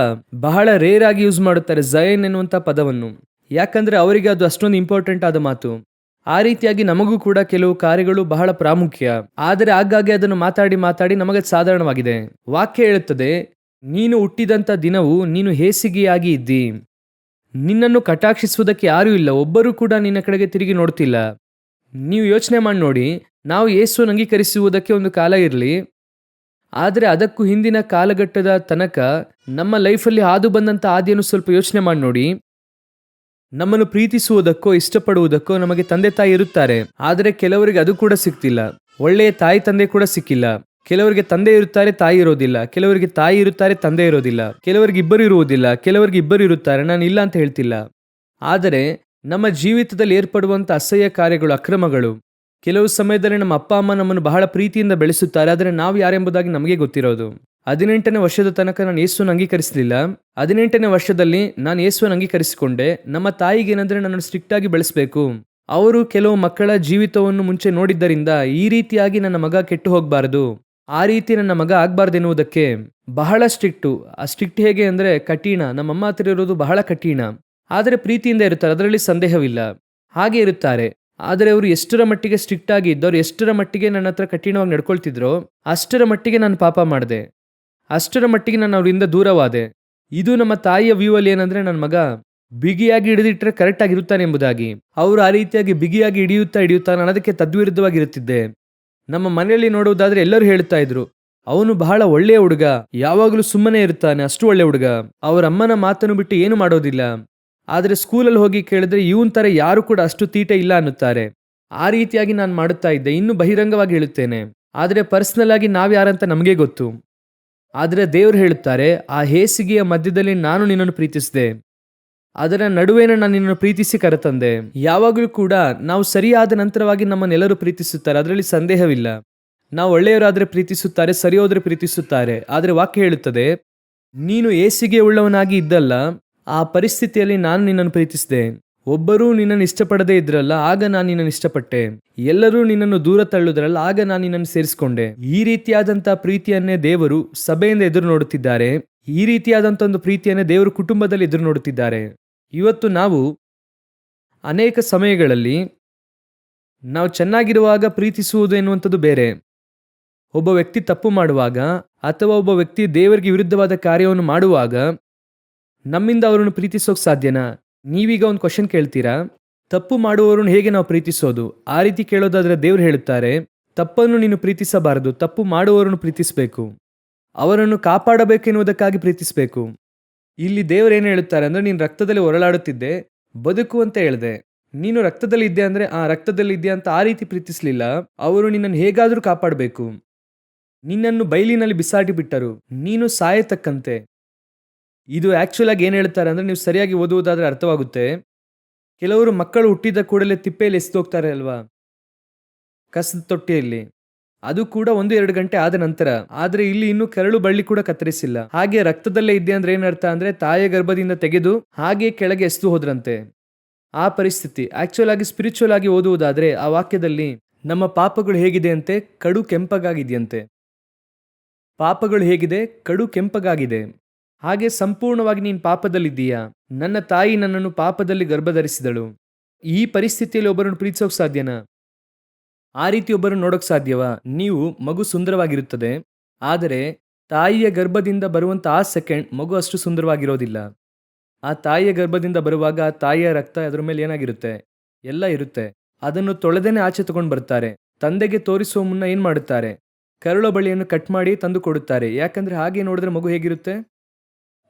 ಬಹಳ ರೇರ್ ಆಗಿ ಯೂಸ್ ಮಾಡುತ್ತಾರೆ ಝಯನ್ ಎನ್ನುವಂಥ ಪದವನ್ನು. ಯಾಕಂದ್ರೆ ಅವರಿಗೆ ಅದು ಅಷ್ಟೊಂದು ಇಂಪಾರ್ಟೆಂಟ್ ಆದ ಮಾತು. ಆ ರೀತಿಯಾಗಿ ನಮಗೂ ಕೂಡ ಕೆಲವು ಕಾರ್ಯಗಳು ಬಹಳ ಪ್ರಾಮುಖ್ಯ. ಆದರೆ ಆಗಾಗ್ಗೆ ಅದನ್ನು ಮಾತಾಡಿ ಮಾತಾಡಿ ನಮಗೆ ಸಾಧಾರಣವಾಗಿದೆ. ವಾಕ್ಯ ಹೇಳುತ್ತದೆ, ನೀನು ಹುಟ್ಟಿದಂಥ ದಿನವು ನೀನು ಹೇಸಿಗೆಯಾಗಿ ಇದ್ದಿ, ನಿನ್ನನ್ನು ಕಟಾಕ್ಷಿಸುವುದಕ್ಕೆ ಯಾರೂ ಇಲ್ಲ, ಒಬ್ಬರು ಕೂಡ ನಿನ್ನ ಕಡೆಗೆ ತಿರುಗಿ ನೋಡ್ತಿಲ್ಲ. ನೀವು ಯೋಚನೆ ಮಾಡಿ ನೋಡಿ, ನಾವು ಯೇಸುವನ್ನು ಅಂಗೀಕರಿಸುವುದಕ್ಕೆ ಒಂದು ಕಾಲ ಇರಲಿ, ಆದರೆ ಅದಕ್ಕೂ ಹಿಂದಿನ ಕಾಲಘಟ್ಟದ ತನಕ ನಮ್ಮ ಲೈಫಲ್ಲಿ ಹಾದು ಬಂದಂಥ ಆದಿಯನ್ನು ಸ್ವಲ್ಪ ಯೋಚನೆ ಮಾಡಿ ನೋಡಿ. ನಮ್ಮನ್ನು ಪ್ರೀತಿಸುವುದಕ್ಕೋ ಇಷ್ಟಪಡುವುದಕ್ಕೋ ನಮಗೆ ತಂದೆ ತಾಯಿ ಇರುತ್ತಾರೆ, ಆದರೆ ಕೆಲವರಿಗೆ ಅದು ಕೂಡ ಸಿಗ್ತಿಲ್ಲ. ಒಳ್ಳೆಯ ತಾಯಿ ತಂದೆ ಕೂಡ ಸಿಕ್ಕಿಲ್ಲ. ಕೆಲವರಿಗೆ ತಂದೆ ಇರುತ್ತಾರೆ, ತಾಯಿ ಇರೋದಿಲ್ಲ. ಕೆಲವರಿಗೆ ತಾಯಿ ಇರುತ್ತಾರೆ, ತಂದೆ ಇರೋದಿಲ್ಲ. ಕೆಲವರಿಗೆ ಇಬ್ಬರು ಇರುವುದಿಲ್ಲ, ಕೆಲವರಿಗೆ ಇಬ್ಬರು ಇರುತ್ತಾರೆ. ನಾನು ಇಲ್ಲ ಅಂತ ಹೇಳ್ತಿಲ್ಲ. ಆದರೆ ನಮ್ಮ ಜೀವಿತದಲ್ಲಿ ಏರ್ಪಡುವಂಥ ಅಸಹ್ಯ ಕಾರ್ಯಗಳು, ಅಕ್ರಮಗಳು, ಕೆಲವು ಸಮಯದಲ್ಲಿ ನಮ್ಮ ಅಪ್ಪ ಅಮ್ಮ ನಮ್ಮನ್ನು ಬಹಳ ಪ್ರೀತಿಯಿಂದ ಬೆಳೆಸುತ್ತಾರೆ, ಆದರೆ ನಾವು ಯಾರೆಂಬುದಾಗಿ ನಮಗೆ ಗೊತ್ತಿರೋದು. 18ನೇ ವರ್ಷದ ತನಕ ನಾನು ಯೇಸುವನ್ನು ಅಂಗೀಕರಿಸಲಿಲ್ಲ. 18ನೇ ವರ್ಷದಲ್ಲಿ ನಾನು ಯೇಸುವನ್ನು ಅಂಗೀಕರಿಸಿಕೊಂಡೆ. ನಮ್ಮ ತಾಯಿಗೆ ಏನಂದ್ರೆ, ನನ್ನನ್ನು ಸ್ಟ್ರಿಕ್ಟ್ ಆಗಿ ಬೆಳೆಸಬೇಕು. ಅವರು ಕೆಲವು ಮಕ್ಕಳ ಜೀವಿತವನ್ನು ಮುಂಚೆ ನೋಡಿದ್ದರಿಂದ ಈ ರೀತಿಯಾಗಿ ನನ್ನ ಮಗ ಕೆಟ್ಟು ಹೋಗಬಾರದು, ಆ ರೀತಿ ನನ್ನ ಮಗ ಆಗ್ಬಾರ್ದೆನ್ನುವುದಕ್ಕೆ ಬಹಳ ಸ್ಟ್ರಿಕ್ಟು. ಆ ಸ್ಟ್ರಿಕ್ಟ್ ಹೇಗೆ ಅಂದರೆ ಕಠಿಣ. ನಮ್ಮಮ್ಮ ಹತ್ರ ಇರೋದು ಬಹಳ ಕಠಿಣ, ಆದರೆ ಪ್ರೀತಿಯಿಂದ ಇರ್ತಾರೆ, ಅದರಲ್ಲಿ ಸಂದೇಹವಿಲ್ಲ. ಹಾಗೆ ಇರುತ್ತಾರೆ. ಆದರೆ ಅವರು ಎಷ್ಟರ ಮಟ್ಟಿಗೆ ಸ್ಟ್ರಿಕ್ಟ್ ಆಗಿ ಇದ್ದವ್ರು, ಎಷ್ಟರ ಮಟ್ಟಿಗೆ ನನ್ನ ಹತ್ರ ಕಠಿಣವಾಗಿ ನಡ್ಕೊಳ್ತಿದ್ರೋ ಅಷ್ಟರ ಮಟ್ಟಿಗೆ ನಾನು ಪಾಪ ಮಾಡಿದೆ, ಅಷ್ಟರ ಮಟ್ಟಿಗೆ ನಾನು ಅವರಿಂದ ದೂರವಾದೆ. ಇದು ನಮ್ಮ ತಾಯಿಯ ವ್ಯೂ ಅಲ್ಲಿ ಏನಂದ್ರೆ, ನನ್ನ ಮಗ ಬಿಗಿಯಾಗಿ ಹಿಡಿದಿಟ್ಟರೆ ಕರೆಕ್ಟ್ ಆಗಿರುತ್ತಾನೆ ಎಂಬುದಾಗಿ. ಅವರು ಆ ರೀತಿಯಾಗಿ ಬಿಗಿಯಾಗಿ ಹಿಡಿಯುತ್ತಾ ನಾನು ಅದಕ್ಕೆ ತದ್ವಿರುದ್ಧವಾಗಿರುತ್ತಿದ್ದೆ. ನಮ್ಮ ಮನೆಯಲ್ಲಿ ನೋಡುವುದಾದ್ರೆ ಎಲ್ಲರೂ ಹೇಳ್ತಾ ಇದ್ರು, ಅವನು ಬಹಳ ಒಳ್ಳೆಯ ಹುಡುಗ, ಯಾವಾಗಲೂ ಸುಮ್ಮನೆ ಇರ್ತಾನೆ, ಅಷ್ಟು ಒಳ್ಳೆ ಹುಡುಗ, ಅವರ ಅಮ್ಮನ ಮಾತನ್ನು ಬಿಟ್ಟು ಏನು ಮಾಡೋದಿಲ್ಲ. ಆದರೆ ಸ್ಕೂಲಲ್ಲಿ ಹೋಗಿ ಕೇಳಿದ್ರೆ ಇವನ್ ತರ ಯಾರು ಕೂಡ ಅಷ್ಟು ತೀಟೆ ಇಲ್ಲ ಅನ್ನುತ್ತಾರೆ. ಆ ರೀತಿಯಾಗಿ ನಾನು ಮಾಡುತ್ತಾ ಇದ್ದೆ. ಇನ್ನು ಬಹಿರಂಗವಾಗಿ ಹೇಳುತ್ತೇನೆ, ಆದರೆ ಪರ್ಸ್ನಲ್ ಆಗಿ ನಾವು ಯಾರಂತ ನಮಗೆ ಗೊತ್ತು. ಆದರೆ ದೇವರು ಹೇಳುತ್ತಾರೆ, ಆ ಹೇಸಿಗೆಯ ಮಧ್ಯದಲ್ಲಿ ನಾನು ನಿನ್ನನ್ನು ಪ್ರೀತಿಸಿದೆ, ಅದರ ನಡುವೆನ ನಾನು ನಿನ್ನನ್ನು ಪ್ರೀತಿಸಿ ಕರೆತಂದೆ. ಯಾವಾಗಲೂ ಕೂಡ ನಾವು ಸರಿಯಾದ ನಂತರವಾಗಿ ನಮ್ಮನ್ನೆಲ್ಲರೂ ಪ್ರೀತಿಸುತ್ತಾರೆ, ಅದರಲ್ಲಿ ಸಂದೇಹವಿಲ್ಲ. ನಾವು ಒಳ್ಳೆಯವರಾದರೆ ಪ್ರೀತಿಸುತ್ತಾರೆ, ಸರಿ ಹೋದರೆ ಪ್ರೀತಿಸುತ್ತಾರೆ. ಆದರೆ ವಾಕ್ಯ ಹೇಳುತ್ತದೆ, ನೀನು ಹೇಸಿಗೆ ಉಳ್ಳವನಾಗಿ ಇದ್ದಲ್ಲ, ಆ ಪರಿಸ್ಥಿತಿಯಲ್ಲಿ ನಾನು ನಿನ್ನನ್ನು ಪ್ರೀತಿಸಿದೆ. ಒಬ್ಬರೂ ನಿನ್ನನ್ನು ಇಷ್ಟಪಡದೇ ಇದ್ರಲ್ಲ, ಆಗ ನಾನು ನಿನ್ನನ್ನು ಇಷ್ಟಪಟ್ಟೆ. ಎಲ್ಲರೂ ನಿನ್ನನ್ನು ದೂರ ತಳ್ಳುದ್ರಲ್ಲ, ಆಗ ನಾನು ನಿನ್ನನ್ನು ಸೇರಿಸಿಕೊಂಡೆ. ಈ ರೀತಿಯಾದಂತಹ ಪ್ರೀತಿಯನ್ನೇ ದೇವರು ಸಭೆಯಿಂದ ಎದುರು ನೋಡುತ್ತಿದ್ದಾರೆ. ಈ ರೀತಿಯಾದಂಥ ಒಂದು ಪ್ರೀತಿಯನ್ನೇ ದೇವರು ಕುಟುಂಬದಲ್ಲಿ ಎದುರು ನೋಡುತ್ತಿದ್ದಾರೆ. ಇವತ್ತು ನಾವು ಅನೇಕ ಸಮಯಗಳಲ್ಲಿ ನಾವು ಚೆನ್ನಾಗಿರುವಾಗ ಪ್ರೀತಿಸುವುದು ಎನ್ನುವಂಥದ್ದು ಬೇರೆ. ಒಬ್ಬ ವ್ಯಕ್ತಿ ತಪ್ಪು ಮಾಡುವಾಗ ಅಥವಾ ಒಬ್ಬ ವ್ಯಕ್ತಿ ದೇವರಿಗೆ ವಿರುದ್ಧವಾದ ಕಾರ್ಯವನ್ನು ಮಾಡುವಾಗ ನಮ್ಮಿಂದ ಅವರನ್ನು ಪ್ರೀತಿಸೋಕೆ ಸಾಧ್ಯನಾ? ನೀವೀಗ ಒಂದು ಕ್ವಶನ್ ಕೇಳ್ತೀರಾ, ತಪ್ಪು ಮಾಡುವವರನ್ನು ಹೇಗೆ ನಾವು ಪ್ರೀತಿಸೋದು? ಆ ರೀತಿ ಕೇಳೋದಾದ್ರೆ ದೇವರು ಹೇಳುತ್ತಾರೆ, ತಪ್ಪನ್ನು ನೀನು ಪ್ರೀತಿಸಬಾರದು, ತಪ್ಪು ಮಾಡುವವರನ್ನು ಪ್ರೀತಿಸಬೇಕು, ಅವರನ್ನು ಕಾಪಾಡಬೇಕೆನ್ನುವುದಕ್ಕಾಗಿ ಪ್ರೀತಿಸಬೇಕು. ಇಲ್ಲಿ ದೇವರು ಏನು ಹೇಳುತ್ತಾರೆ ಅಂದ್ರೆ, ನೀನು ರಕ್ತದಲ್ಲಿ ಹೊರಳಾಡುತ್ತಿದ್ದೆ, ಬದುಕು ಅಂತ ಹೇಳಿದೆ. ನೀನು ರಕ್ತದಲ್ಲಿ ಇದ್ದೆ ಅಂದ್ರೆ ಆ ರಕ್ತದಲ್ಲಿ ಇದ್ದೆ ಅಂತ ಆ ರೀತಿ ಪ್ರೀತಿಸಲಿಲ್ಲ. ಅವರು ನಿನ್ನನ್ನು ಹೇಗಾದರೂ ಕಾಪಾಡಬೇಕು. ನಿನ್ನನ್ನು ಬೈಲಿನಲ್ಲಿ ಬಿಸಾಡಿ ಬಿಟ್ಟರು, ನೀನು ಸಾಯತಕ್ಕಂತೆ. ಇದು ಆಕ್ಚುಲ್ ಆಗಿ ಏನು ಹೇಳ್ತಾರೆ ಅಂದ್ರೆ, ನೀವು ಸರಿಯಾಗಿ ಓದುವುದಾದ್ರೆ ಅರ್ಥವಾಗುತ್ತೆ. ಕೆಲವರು ಮಕ್ಕಳು ಹುಟ್ಟಿದ ಕೂಡಲೇ ತಿಪ್ಪೆಯಲ್ಲಿ ಎಸ್ದೋಗ್ತಾರೆ ಅಲ್ವಾ, ಕಸದ ತೊಟ್ಟಿಯಲ್ಲಿ. ಅದು ಕೂಡ 1-2 ಗಂಟೆ ಆದ ನಂತರ. ಆದ್ರೆ ಇಲ್ಲಿ ಇನ್ನೂ ಕರಳು ಬಳ್ಳಿ ಕೂಡ ಕತ್ತರಿಸಿಲ್ಲ. ಹಾಗೆ ರಕ್ತದಲ್ಲೇ ಇದ್ದೆ ಅಂದ್ರೆ ಏನರ್ಥ ಅಂದ್ರೆ, ತಾಯಿಯ ಗರ್ಭದಿಂದ ತೆಗೆದು ಹಾಗೆ ಕೆಳಗೆ ಎಸ್ದು ಹೋದ್ರಂತೆ. ಆ ಪರಿಸ್ಥಿತಿ ಆಕ್ಚುಲ್ ಆಗಿ ಸ್ಪಿರಿಚುವಲ್ ಆಗಿ ಓದುವುದಾದ್ರೆ ಆ ವಾಕ್ಯದಲ್ಲಿ ನಮ್ಮ ಪಾಪಗಳು ಹೇಗಿದೆ ಅಂತೆ, ಕಡು ಕೆಂಪಗಾಗಿದೆಯಂತೆ. ಪಾಪಗಳು ಹೇಗಿದೆ, ಕಡು ಕೆಂಪಗಾಗಿದೆ. ಹಾಗೆ ಸಂಪೂರ್ಣವಾಗಿ ನೀನು ಪಾಪದಲ್ಲಿದ್ದೀಯಾ. ನನ್ನ ತಾಯಿ ನನ್ನನ್ನು ಪಾಪದಲ್ಲಿ ಗರ್ಭಧರಿಸಿದಳು. ಈ ಪರಿಸ್ಥಿತಿಯಲ್ಲಿ ಒಬ್ಬರನ್ನು ಪ್ರೀತಿಸೋಕೆ ಸಾಧ್ಯನಾ? ಆ ರೀತಿ ಒಬ್ಬರನ್ನು ನೋಡೋಕೆ ಸಾಧ್ಯವಾ? ನೀವು ಮಗು ಸುಂದರವಾಗಿರುತ್ತದೆ, ಆದರೆ ತಾಯಿಯ ಗರ್ಭದಿಂದ ಬರುವಂಥ ಆ ಸೆಕೆಂಡ್ ಮಗು ಅಷ್ಟು ಸುಂದರವಾಗಿರೋದಿಲ್ಲ. ಆ ತಾಯಿಯ ಗರ್ಭದಿಂದ ಬರುವಾಗ ಆ ತಾಯಿಯ ರಕ್ತ ಅದರ ಮೇಲೆ ಏನಾಗಿರುತ್ತೆ, ಎಲ್ಲ ಇರುತ್ತೆ. ಅದನ್ನು ತೊಳೆದೇನೆ ಆಚೆ ತಗೊಂಡು ಬರ್ತಾರೆ. ತಂದೆಗೆ ತೋರಿಸುವ ಮುನ್ನ ಏನು ಮಾಡುತ್ತಾರೆ, ಕರುಳ ಬಳ್ಳಿಯನ್ನು ಕಟ್ ಮಾಡಿ ತಂದು ಕೊಡುತ್ತಾರೆ. ಯಾಕಂದ್ರೆ ಹಾಗೆ ನೋಡಿದ್ರೆ ಮಗು ಹೇಗಿರುತ್ತೆ,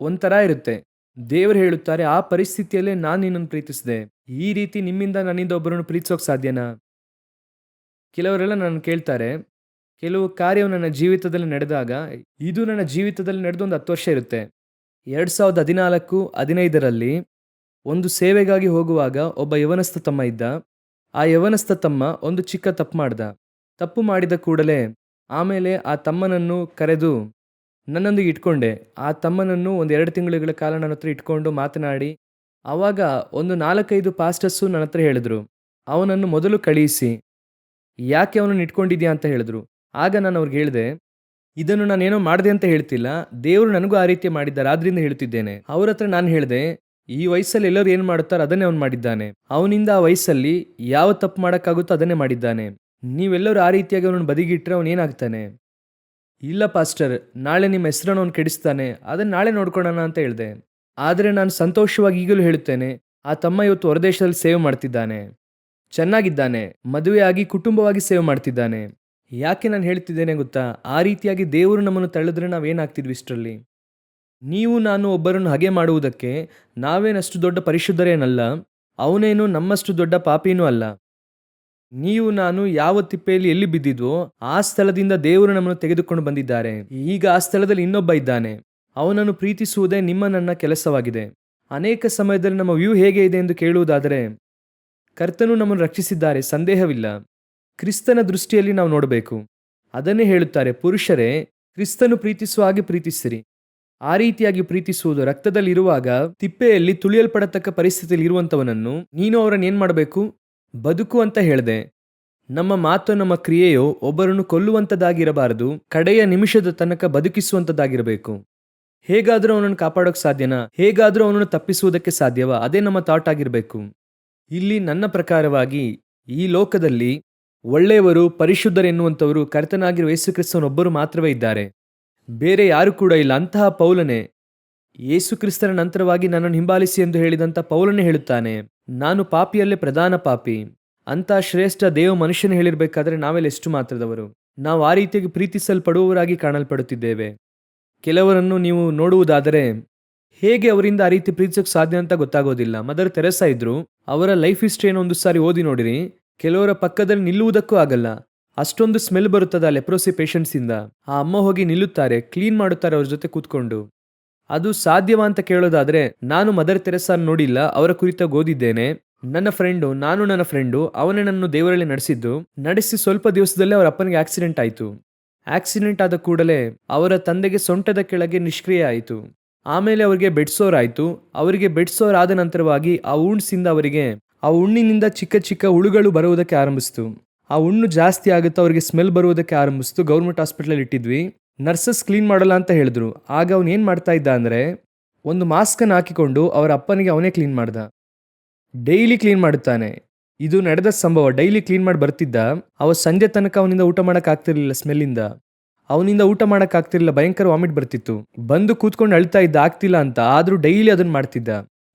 ಒಂಥರ ಇರುತ್ತೆ. ದೇವರು ಹೇಳುತ್ತಾರೆ, ಆ ಪರಿಸ್ಥಿತಿಯಲ್ಲೇ ನಾನು ನಿನ್ನನ್ನು ಪ್ರೀತಿಸಿದೆ. ಈ ರೀತಿ ನಿಮ್ಮಿಂದ ನನ್ನಿಂದ ಒಬ್ಬರನ್ನು ಪ್ರೀತಿಸೋಕೆ ಸಾಧ್ಯನಾ? ಕೆಲವರೆಲ್ಲ ನನ್ನ ಕೇಳ್ತಾರೆ, ಕೆಲವು ಕಾರ್ಯವು ನನ್ನ ಜೀವಿತದಲ್ಲಿ ನಡೆದಾಗ, ಇದು ನನ್ನ ಜೀವಿತದಲ್ಲಿ ನಡೆದೊಂದು 10 ವರ್ಷ ಇರುತ್ತೆ. 2014-15ರಲ್ಲಿ ಒಂದು ಸೇವೆಗಾಗಿ ಹೋಗುವಾಗ ಒಬ್ಬ ಯವನಸ್ಥ ತಮ್ಮ ಇದ್ದ. ಆ ಯವನಸ್ಥ ತಮ್ಮ ಒಂದು ಚಿಕ್ಕ ತಪ್ಪು ಮಾಡ್ದ. ತಪ್ಪು ಮಾಡಿದ ಕೂಡಲೇ ಆಮೇಲೆ ಆ ತಮ್ಮನನ್ನು ಕರೆದು ನನ್ನೊಂದಿಗೆ ಇಟ್ಕೊಂಡೆ. ಆ ತಮ್ಮನನ್ನು 1-2 ತಿಂಗಳುಗಳ ಕಾಲ ನನ್ನ ಹತ್ರ ಇಟ್ಕೊಂಡು ಮಾತನಾಡಿ, ಆವಾಗ ಒಂದು 4-5 ಪಾಸ್ಟರ್ಸು ನನ್ನ ಹತ್ರ ಹೇಳಿದ್ರು, ಅವನನ್ನು ಮೊದಲು ಕಳುಹಿಸಿ, ಯಾಕೆ ಅವನನ್ನು ಇಟ್ಕೊಂಡಿದ್ಯಾ ಅಂತ ಹೇಳಿದ್ರು. ಆಗ ನಾನು ಅವ್ರಿಗೆ ಹೇಳಿದೆ, ಇದನ್ನು ನಾನೇನೋ ಮಾಡಿದೆ ಅಂತ ಹೇಳ್ತಿಲ್ಲ, ದೇವರು ನನಗೂ ಆ ರೀತಿ ಮಾಡಿದ್ದಾರೆ, ಆದ್ರಿಂದ ಹೇಳ್ತಿದ್ದೇನೆ. ಅವ್ರ ಹತ್ರ ನಾನು ಹೇಳಿದೆ, ಈ ವಯಸ್ಸಲ್ಲಿ ಎಲ್ಲರೂ ಏನು ಮಾಡುತ್ತಾರೆ ಅದನ್ನೇ ಅವನು ಮಾಡಿದ್ದಾನೆ. ಅವನಿಂದ ಆ ವಯಸ್ಸಲ್ಲಿ ಯಾವ ತಪ್ಪು ಮಾಡೋಕ್ಕಾಗುತ್ತೋ ಅದನ್ನೇ ಮಾಡಿದ್ದಾನೆ. ನೀವೆಲ್ಲರೂ ಆ ರೀತಿಯಾಗಿ ಅವನನ್ನು ಬದಿಗಿಟ್ರೆ ಅವನು ಏನಾಗ್ತಾನೆ? ಇಲ್ಲ ಪಾಸ್ಟರ್, ನಾಳೆ ನಿಮ್ಮ ಹೆಸರನ್ನು ಅವನು ಕೆಡಿಸ್ತಾನೆ, ಅದನ್ನು ನಾಳೆ ನೋಡ್ಕೊಳ್ಳೋಣ ಅಂತ ಹೇಳಿದೆ. ಆದರೆ ನಾನು ಸಂತೋಷವಾಗಿ ಈಗಲೂ ಹೇಳುತ್ತೇನೆ, ಆ ತಮ್ಮ ಇವತ್ತು ಹೊರದೇಶದಲ್ಲಿ ಸೇವೆ ಮಾಡ್ತಿದ್ದಾನೆ, ಚೆನ್ನಾಗಿದ್ದಾನೆ, ಮದುವೆಯಾಗಿ ಕುಟುಂಬವಾಗಿ ಸೇವೆ ಮಾಡ್ತಿದ್ದಾನೆ. ಯಾಕೆ ನಾನು ಹೇಳ್ತಿದ್ದೇನೆ ಗೊತ್ತಾ? ಆ ರೀತಿಯಾಗಿ ದೇವರು ನಮ್ಮನ್ನು ತಳ್ಳಿದ್ರೆ ನಾವೇನಾಗ್ತಿದ್ವಿ ಇಷ್ಟರಲ್ಲಿ? ನೀವು ನಾನು ಒಬ್ಬರನ್ನು ಹಾಗೆ ಮಾಡುವುದಕ್ಕೆ ನಾವೇನಷ್ಟು ದೊಡ್ಡ ಪರಿಶುದ್ಧರೇನಲ್ಲ, ಅವನೇನು ನಮ್ಮಷ್ಟು ದೊಡ್ಡ ಪಾಪಿನೂ ಅಲ್ಲ. ನೀವು ನಾನು ಯಾವ ತಿಪ್ಪೆಯಲ್ಲಿ ಎಲ್ಲಿ ಬಿದ್ದಿದ್ವೋ ಆ ಸ್ಥಳದಿಂದ ದೇವರು ನಮ್ಮನ್ನು ತೆಗೆದುಕೊಂಡು ಬಂದಿದ್ದಾರೆ. ಈಗ ಆ ಸ್ಥಳದಲ್ಲಿ ಇನ್ನೊಬ್ಬ ಇದ್ದಾನೆ. ಅವನನ್ನು ಪ್ರೀತಿಸುವುದೇ ನಿಮ್ಮ ನನ್ನ ಕೆಲಸವಾಗಿದೆ. ಅನೇಕ ಸಮಯದಲ್ಲಿ ನಮ್ಮ ವ್ಯೂ ಹೇಗೆ ಇದೆ ಎಂದು ಕೇಳುವುದಾದರೆ, ಕರ್ತನು ನಮ್ಮನ್ನು ರಕ್ಷಿಸಿದ್ದಾರೆ, ಸಂದೇಹವಿಲ್ಲ. ಕ್ರಿಸ್ತನ ದೃಷ್ಟಿಯಲ್ಲಿ ನಾವು ನೋಡಬೇಕು. ಅದನ್ನೇ ಹೇಳುತ್ತಾರೆ, ಪುರುಷರೇ ಕ್ರಿಸ್ತನು ಪ್ರೀತಿಸುವ ಹಾಗೆ ಪ್ರೀತಿಸಿರಿ. ಆ ರೀತಿಯಾಗಿ ಪ್ರೀತಿಸುವುದು ರಕ್ತದಲ್ಲಿ ಇರುವಾಗ, ತಿಪ್ಪೆಯಲ್ಲಿ ತುಳಿಯಲ್ಪಡತಕ್ಕ ಪರಿಸ್ಥಿತಿಯಲ್ಲಿ ಇರುವಂತವನನ್ನು ನೀನು ಅವರನ್ನು ಏನ್ ಮಾಡಬೇಕು? ಬದುಕು ಅಂತ ಹೇಳಿದೆ. ನಮ್ಮ ಮಾತು ನಮ್ಮ ಕ್ರಿಯೆಯೋ ಒಬ್ಬರನ್ನು ಕೊಲ್ಲುವಂಥದ್ದಾಗಿರಬಾರದು, ಕಡೆಯ ನಿಮಿಷದ ತನಕ ಬದುಕಿಸುವಂಥದ್ದಾಗಿರಬೇಕು. ಹೇಗಾದರೂ ಅವನನ್ನು ಕಾಪಾಡೋಕೆ ಸಾಧ್ಯನಾ? ಹೇಗಾದರೂ ಅವನನ್ನು ತಪ್ಪಿಸುವುದಕ್ಕೆ ಸಾಧ್ಯವಾ? ಅದೇ ನಮ್ಮ ಥಾಟ್ ಆಗಿರಬೇಕು. ಇಲ್ಲಿ ನನ್ನ ಪ್ರಕಾರವಾಗಿ ಈ ಲೋಕದಲ್ಲಿ ಒಳ್ಳೆಯವರು, ಪರಿಶುದ್ಧರೆನ್ನುವಂಥವರು ಕರ್ತನಾಗಿರುವ ಯೇಸು ಕ್ರಿಸ್ತನೊಬ್ಬರು ಮಾತ್ರವೇ ಇದ್ದಾರೆ, ಬೇರೆ ಯಾರು ಕೂಡ ಇಲ್ಲ. ಅಂತಹ ಪೌಲನೇ ಯೇಸು ಕ್ರಿಸ್ತನ ನಂತರವಾಗಿ ನನ್ನನ್ನು ಹಿಂಬಾಲಿಸಿ ಎಂದು ಹೇಳಿದಂಥ ಪೌಲನೇ ಹೇಳುತ್ತಾನೆ, ನಾನು ಪಾಪಿಯಲ್ಲೇ ಪ್ರಧಾನ ಪಾಪಿ. ಅಂತ ಶ್ರೇಷ್ಠ ದೇವ ಮನುಷ್ಯನ ಹೇಳಿರ್ಬೇಕಾದ್ರೆ ನಾವೆಲ್ಲ ಎಷ್ಟು ಮಾತ್ರದವರು? ನಾವು ಆ ರೀತಿಯಾಗಿ ಪ್ರೀತಿಸಲ್ಪಡುವವರಾಗಿ ಕಾಣಲ್ಪಡುತ್ತಿದ್ದೇವೆ. ಕೆಲವರನ್ನು ನೀವು ನೋಡುವುದಾದರೆ ಹೇಗೆ ಅವರಿಂದ ಆ ರೀತಿ ಪ್ರೀತಿಸೋಕೆ ಸಾಧ್ಯ ಅಂತ ಗೊತ್ತಾಗೋದಿಲ್ಲ. ಮದರ್ ತೆರೆಸಾ ಇದ್ರು, ಅವರ ಲೈಫ್ ಹಿಸ್ಟ್ರಿಯನ್ನು ಒಂದು ಸಾರಿ ಓದಿ ನೋಡಿರಿ. ಕೆಲವರ ಪಕ್ಕದಲ್ಲಿ ನಿಲ್ಲುವುದಕ್ಕೂ ಆಗಲ್ಲ, ಅಷ್ಟೊಂದು ಸ್ಮೆಲ್ ಬರುತ್ತದೆ ಆ ಲೆಪ್ರೋಸಿ ಪೇಷಂಟ್ಸಿಂದ. ಆ ಅಮ್ಮ ಹೋಗಿ ನಿಲ್ಲುತ್ತಾರೆ, ಕ್ಲೀನ್ ಮಾಡುತ್ತಾರೆ ಅವ್ರ ಜೊತೆ ಕೂತ್ಕೊಂಡು. ಅದು ಸಾಧ್ಯವಾ ಅಂತ ಕೇಳೋದಾದ್ರೆ, ನಾನು ಮದರ್ ತೆರೆಸಾನ್ ನೋಡಿಲ್ಲ, ಅವರ ಕುರಿತಾಗಿ ಓದಿದ್ದೇನೆ. ನನ್ನ ಫ್ರೆಂಡು ಅವನೇ ನನ್ನನ್ನು ದೇವರಲ್ಲಿ ನಡೆಸಿ ಸ್ವಲ್ಪ ದಿವಸದಲ್ಲೇ ಅವರ ಅಪ್ಪನಿಗೆ ಆಕ್ಸಿಡೆಂಟ್ ಆಯಿತು. ಆಕ್ಸಿಡೆಂಟ್ ಆದ ಕೂಡಲೇ ಅವರ ತಂದೆಗೆ ಸೊಂಟದ ಕೆಳಗೆ ನಿಷ್ಕ್ರಿಯ ಆಯಿತು. ಆಮೇಲೆ ಅವರಿಗೆ ಬೆಡ್ ಸೋರ್ ಆಯಿತು. ಅವರಿಗೆ ಬೆಡ್ ಸೋರ್ ಆದ ನಂತರವಾಗಿ ಆ ಹುಣ್ಣಿನಿಂದ ಚಿಕ್ಕ ಚಿಕ್ಕ ಹುಳುಗಳು ಬರುವುದಕ್ಕೆ ಆರಂಭಿಸ್ತು. ಆ ಹುಣ್ಣು ಜಾಸ್ತಿ ಆಗುತ್ತಾ ಅವರಿಗೆ ಸ್ಮೆಲ್ ಬರುವುದಕ್ಕೆ ಆರಂಭಿಸ್ತು. ಗೌರ್ಮೆಂಟ್ ಹಾಸ್ಪಿಟಲ್ ಇಟ್ಟಿದ್ವಿ. ನರ್ಸಸ್ ಕ್ಲೀನ್ ಮಾಡಲ್ಲ ಅಂತ ಹೇಳಿದ್ರು. ಆಗ ಅವನು ಏನು ಮಾಡ್ತಾ ಇದ್ದ ಅಂದರೆ, ಒಂದು ಮಾಸ್ಕನ್ನು ಹಾಕಿಕೊಂಡು ಅವರ ಅಪ್ಪನಿಗೆ ಅವನೇ ಕ್ಲೀನ್ ಮಾಡ್ದ. ಡೈಲಿ ಕ್ಲೀನ್ ಮಾಡುತ್ತಾನೆ. ಇದು ನಡೆದ ಸಂಭವ. ಡೈಲಿ ಕ್ಲೀನ್ ಮಾಡಿ ಬರ್ತಿದ್ದ. ಸಂಜೆ ತನಕ ಅವನಿಂದ ಊಟ ಮಾಡೋಕ್ಕಾಗ್ತಿರ್ಲಿಲ್ಲ ಸ್ಮೆಲ್ಲಿಂದ. ಅವನಿಂದ ಊಟ ಮಾಡೋಕ್ಕಾಗ್ತಿರ್ಲಿಲ್ಲ, ಭಯಂಕರ ವಾಮಿಟ್ ಬರ್ತಿತ್ತು. ಬಂದು ಕೂತ್ಕೊಂಡು ಅಳ್ತಾ ಇದ್ದ, ಆಗ್ತಿಲ್ಲ ಅಂತ. ಆದರೂ ಡೈಲಿ ಅದನ್ನು ಮಾಡ್ತಿದ್ದ.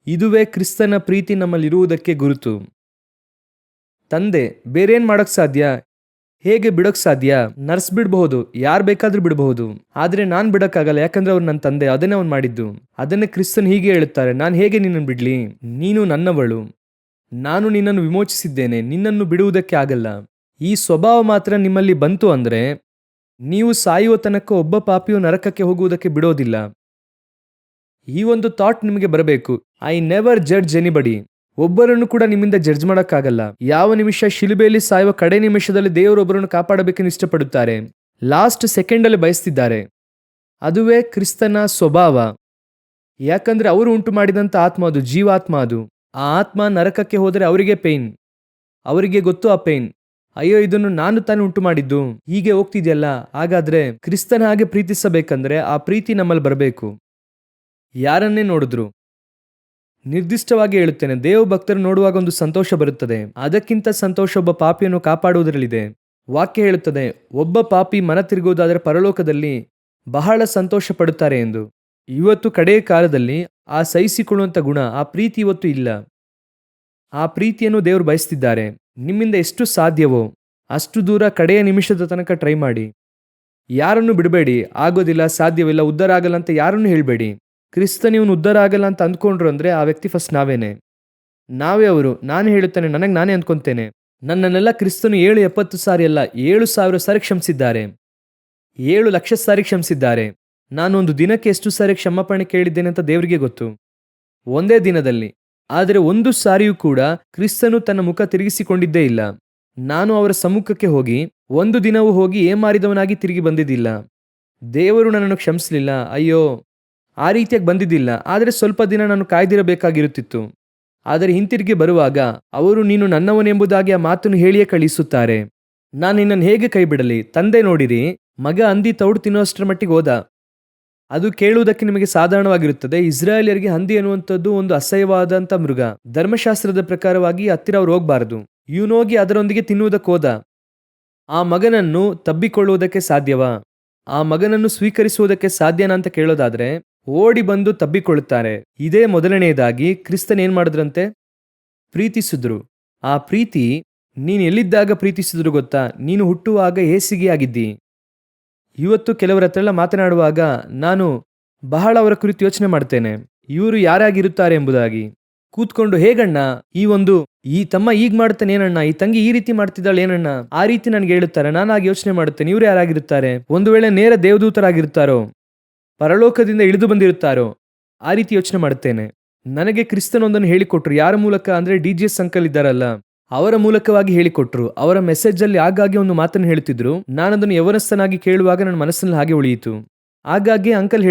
ಇದುವೇ ಕ್ರಿಸ್ತನ ಪ್ರೀತಿ ನಮ್ಮಲ್ಲಿರುವುದಕ್ಕೆ ಗುರುತು. ತಂದೆ ಬೇರೇನ್ ಮಾಡೋಕ್ ಸಾಧ್ಯ? ಹೇಗೆ ಬಿಡೋಕ್ ಸಾಧ್ಯ? ನರ್ಸ್ ಬಿಡಬಹುದು, ಯಾರು ಬೇಕಾದ್ರೂ ಬಿಡಬಹುದು. ಆದ್ರೆ ನಾನ್ ಬಿಡಕ್ಕಾಗಲ್ಲ, ಯಾಕಂದ್ರೆ ಅವ್ರು ನನ್ನ ತಂದೆ, ಅದನ್ನೇ ಅವ್ನು ಮಾಡಿದ್ದು. ಅದನ್ನೇ ಕ್ರಿಸ್ತನ್ ಹೀಗೆ ಹೇಳುತ್ತಾರೆ, ನಾನು ಹೇಗೆ ನಿನ್ನನ್ನು ಬಿಡ್ಲಿ? ನೀನು ನನ್ನವಳು, ನಾನು ನಿನ್ನನ್ನು ವಿಮೋಚಿಸಿದ್ದೇನೆ, ನಿನ್ನನ್ನು ಬಿಡುವುದಕ್ಕೆ ಆಗಲ್ಲ. ಈ ಸ್ವಭಾವ ಮಾತ್ರ ನಿಮ್ಮಲ್ಲಿ ಬಂತು ಅಂದ್ರೆ ನೀವು ಸಾಯುವ ತನಕ ಒಬ್ಬ ಪಾಪಿಯು ನರಕಕ್ಕೆ ಹೋಗುವುದಕ್ಕೆ ಬಿಡೋದಿಲ್ಲ. ಈ ಒಂದು ಥಾಟ್ ನಿಮಗೆ ಬರಬೇಕು. I never judge anybody. ಒಬ್ಬರನ್ನು ಕೂಡ ನಿಮ್ಮಿಂದ ಜಡ್ಜ್ ಮಾಡೋಕ್ಕಾಗಲ್ಲ. ಯಾವ ನಿಮಿಷ ಶಿಲುಬೆಯಲ್ಲಿ ಸಾಯುವ ಕಡೆ ನಿಮಿಷದಲ್ಲಿ ದೇವರೊಬ್ಬರನ್ನು ಕಾಪಾಡಬೇಕೆಂದು ಇಷ್ಟಪಡುತ್ತಾರೆ. ಲಾಸ್ಟ್ ಸೆಕೆಂಡಲ್ಲಿ ಬಯಸ್ತಿದ್ದಾರೆ. ಅದುವೇ ಕ್ರಿಸ್ತನ ಸ್ವಭಾವ. ಯಾಕಂದ್ರೆ ಅವರು ಉಂಟು ಮಾಡಿದಂಥ ಆತ್ಮ ಅದು, ಜೀವಾತ್ಮ ಅದು. ಆ ಆತ್ಮ ನರಕಕ್ಕೆ ಹೋದರೆ ಅವರಿಗೆ ಪೇನ್. ಅವರಿಗೆ ಗೊತ್ತು ಆ ಪೇನ್. ಅಯ್ಯೋ, ಇದನ್ನು ನಾನು ತಾನೇ ಉಂಟು ಮಾಡಿದ್ದು, ಹೀಗೆ ಹೋಗ್ತಿದ್ಯಲ್ಲ. ಹಾಗಾದ್ರೆ ಕ್ರಿಸ್ತನ ಹಾಗೆ ಪ್ರೀತಿಸಬೇಕಂದ್ರೆ ಆ ಪ್ರೀತಿ ನಮ್ಮಲ್ಲಿ ಬರಬೇಕು. ಯಾರನ್ನೇ ನೋಡಿದ್ರು ನಿರ್ದಿಷ್ಟವಾಗಿ ಹೇಳುತ್ತೇನೆ, ದೇವ ಭಕ್ತರು ನೋಡುವಾಗ ಒಂದು ಸಂತೋಷ ಬರುತ್ತದೆ. ಅದಕ್ಕಿಂತ ಸಂತೋಷ ಒಬ್ಬ ಪಾಪಿಯನ್ನು ಕಾಪಾಡುವುದರಲ್ಲಿದೆ. ವಾಕ್ಯ ಹೇಳುತ್ತದೆ, ಒಬ್ಬ ಪಾಪಿ ಮನ ತಿರುಗುವುದಾದರೆ ಪರಲೋಕದಲ್ಲಿ ಬಹಳ ಸಂತೋಷ ಪಡುತ್ತಾರೆ ಎಂದು. ಇವತ್ತು ಕಡೆಯ ಕಾಲದಲ್ಲಿ ಆ ಸಹಿಸಿಕೊಳ್ಳುವಂಥ ಗುಣ, ಆ ಪ್ರೀತಿ ಇವತ್ತು ಇಲ್ಲ. ಆ ಪ್ರೀತಿಯನ್ನು ದೇವರು ಬಯಸ್ತಿದ್ದಾರೆ. ನಿಮ್ಮಿಂದ ಎಷ್ಟು ಸಾಧ್ಯವೋ ಅಷ್ಟು ದೂರ ಕಡೆಯ ನಿಮಿಷದ ತನಕ ಟ್ರೈ ಮಾಡಿ. ಯಾರನ್ನು ಬಿಡಬೇಡಿ. ಆಗೋದಿಲ್ಲ, ಸಾಧ್ಯವಿಲ್ಲ, ಉದ್ಧಾರ ಆಗಲ್ಲ ಅಂತ ಯಾರನ್ನು ಹೇಳಬೇಡಿ. ಕ್ರಿಸ್ತನಿವನು ಉದ್ಧಾರ ಆಗಲ್ಲ ಅಂತ ಅಂದ್ಕೊಂಡ್ರು ಅಂದರೆ ಆ ವ್ಯಕ್ತಿ ಫಸ್ಟ್ ನಾವೇ ಅವರು. ನಾನು ಹೇಳುತ್ತೇನೆ, ನನಗೆ ನಾನೇ ಅಂದ್ಕೊತೇನೆ, ನನ್ನನ್ನೆಲ್ಲ ಕ್ರಿಸ್ತನು 770 ಸಾರಿ ಅಲ್ಲ, 7,000 ಸಾರಿ ಕ್ಷಮಿಸಿದ್ದಾರೆ, 7,00,000 ಸಾರಿ ಕ್ಷಮಿಸಿದ್ದಾರೆ. ನಾನು ಒಂದು ದಿನಕ್ಕೆ ಎಷ್ಟು ಸಾರಿ ಕ್ಷಮಾಪಣೆ ಕೇಳಿದ್ದೇನೆ ಅಂತ ದೇವರಿಗೆ ಗೊತ್ತು, ಒಂದೇ ದಿನದಲ್ಲಿ. ಆದರೆ ಒಂದು ಸಾರಿಯೂ ಕೂಡ ಕ್ರಿಸ್ತನು ತನ್ನ ಮುಖ ತಿರುಗಿಸಿಕೊಂಡಿದ್ದೇ ಇಲ್ಲ. ನಾನು ಅವರ ಸಮ್ಮುಖಕ್ಕೆ ಹೋಗಿ ಒಂದು ದಿನವೂ ಹೋಗಿ ಏಮಾರಿದವನಾಗಿ ತಿರುಗಿ ಬಂದಿದ್ದಿಲ್ಲ. ದೇವರು ನನ್ನನ್ನು ಕ್ಷಮಿಸಲಿಲ್ಲ, ಅಯ್ಯೋ, ಆ ರೀತಿಯಾಗಿ ಬಂದಿದ್ದಿಲ್ಲ. ಆದರೆ ಸ್ವಲ್ಪ ದಿನ ನಾನು ಕಾಯ್ದಿರಬೇಕಾಗಿರುತ್ತಿತ್ತು. ಆದರೆ ಹಿಂತಿರುಗಿ ಬರುವಾಗ ಅವರು ನೀನು ನನ್ನವನೆಂಬುದಾಗಿ ಆ ಮಾತನ್ನು ಹೇಳಿಯೇ ಕಳಿಸುತ್ತಾರೆ. ನಾನು ನಿನ್ನನ್ನು ಹೇಗೆ ಕೈ ಬಿಡಲಿ? ತಂದೆ ನೋಡಿರಿ, ಮಗ ಹಂದಿ ತೌಡು ತಿನ್ನುವಷ್ಟರ ಮಟ್ಟಿಗೆ ಹೋದ. ಅದು ಕೇಳುವುದಕ್ಕೆ ನಿಮಗೆ ಸಾಧಾರಣವಾಗಿರುತ್ತದೆ. ಇಸ್ರಾಯೇಲಿಯರಿಗೆ ಹಂದಿ ಅನ್ನುವಂಥದ್ದು ಒಂದು ಅಸಹ್ಯವಾದಂಥ ಮೃಗ. ಧರ್ಮಶಾಸ್ತ್ರದ ಪ್ರಕಾರವಾಗಿ ಹತ್ತಿರ ಅವ್ರು ಹೋಗಬಾರದು. ಇವನೋಗಿ ಅದರೊಂದಿಗೆ ತಿನ್ನುವುದಕ್ಕೆ ಹೋದ. ಆ ಮಗನನ್ನು ತಬ್ಬಿಕೊಳ್ಳುವುದಕ್ಕೆ ಸಾಧ್ಯವಾ? ಆ ಮಗನನ್ನು ಸ್ವೀಕರಿಸುವುದಕ್ಕೆ ಸಾಧ್ಯನಾ ಅಂತ ಕೇಳೋದಾದ್ರೆ ಓಡಿ ಬಂದು ತಬ್ಬಿಕೊಳ್ಳುತ್ತಾರೆ. ಇದೇ ಮೊದಲನೆಯದಾಗಿ ಕ್ರಿಸ್ತನ್ ಏನ್ ಮಾಡಿದ್ರಂತೆ? ಪ್ರೀತಿಸಿದ್ರು. ಆ ಪ್ರೀತಿ ನೀನು ಎಲ್ಲಿದ್ದಾಗ ಪ್ರೀತಿಸಿದ್ರು ಗೊತ್ತಾ? ನೀನು ಹುಟ್ಟುವಾಗ ಹೇಸಿಗೆ ಆಗಿದ್ದಿ. ಇವತ್ತು ಕೆಲವರ ಹತ್ರ ಎಲ್ಲ ಮಾತನಾಡುವಾಗ ನಾನು ಬಹಳ ಅವರ ಕುರಿತು ಯೋಚನೆ ಮಾಡ್ತೇನೆ, ಇವರು ಯಾರಾಗಿರುತ್ತಾರೆ ಎಂಬುದಾಗಿ. ಕೂತ್ಕೊಂಡು, ಹೇಗಣ್ಣ ಈ ತಮ್ಮ ಈಗ ಮಾಡ್ತಾನೆ ಏನಣ್ಣ, ಈ ತಂಗಿ ಈ ರೀತಿ ಮಾಡ್ತಿದ್ದಾಳೆ ಏನಣ್ಣ, ಆ ರೀತಿ ನನಗೆ ಹೇಳುತ್ತಾರೆ. ನಾನಾಗಿ ಯೋಚನೆ ಮಾಡುತ್ತೇನೆ, ಇವರು ಯಾರಾಗಿರುತ್ತಾರೆ? ಒಂದು ವೇಳೆ ನೇರ ದೇವದೂತರಾಗಿರುತ್ತಾರೋ, ಪರಲೋಕದಿಂದ ಇಳಿದು ಬಂದಿರುತ್ತಾರೋ? ಆ ರೀತಿ ಯೋಚನೆ ಮಾಡುತ್ತೇನೆ. ನನಗೆ ಕ್ರಿಸ್ತನೊಂದನ್ನು ಹೇಳಿಕೊಟ್ರು. ಯಾರ ಮೂಲಕ ಅಂದ್ರೆ DGS ಅಂಕಲ್ ಇದ್ದಾರಲ್ಲ, ಅವರ ಮೂಲಕವಾಗಿ ಹೇಳಿಕೊಟ್ರು. ಅವರ ಮೆಸೇಜ್ ಅಲ್ಲಿ ಆಗಾಗ್ಗೆ ಒಂದು ಮಾತನ್ನು ಹೇಳ್ತಿದ್ರು. ನಾನದನ್ನು ಯವನಸ್ಥನಾಗಿ ಕೇಳುವಾಗ ನನ್ನ ಮನಸ್ಸಿನಲ್ಲಿ ಹಾಗೆ ಉಳಿಯಿತು. ಆಗಾಗ್ಗೆ ಅಂಕಲ್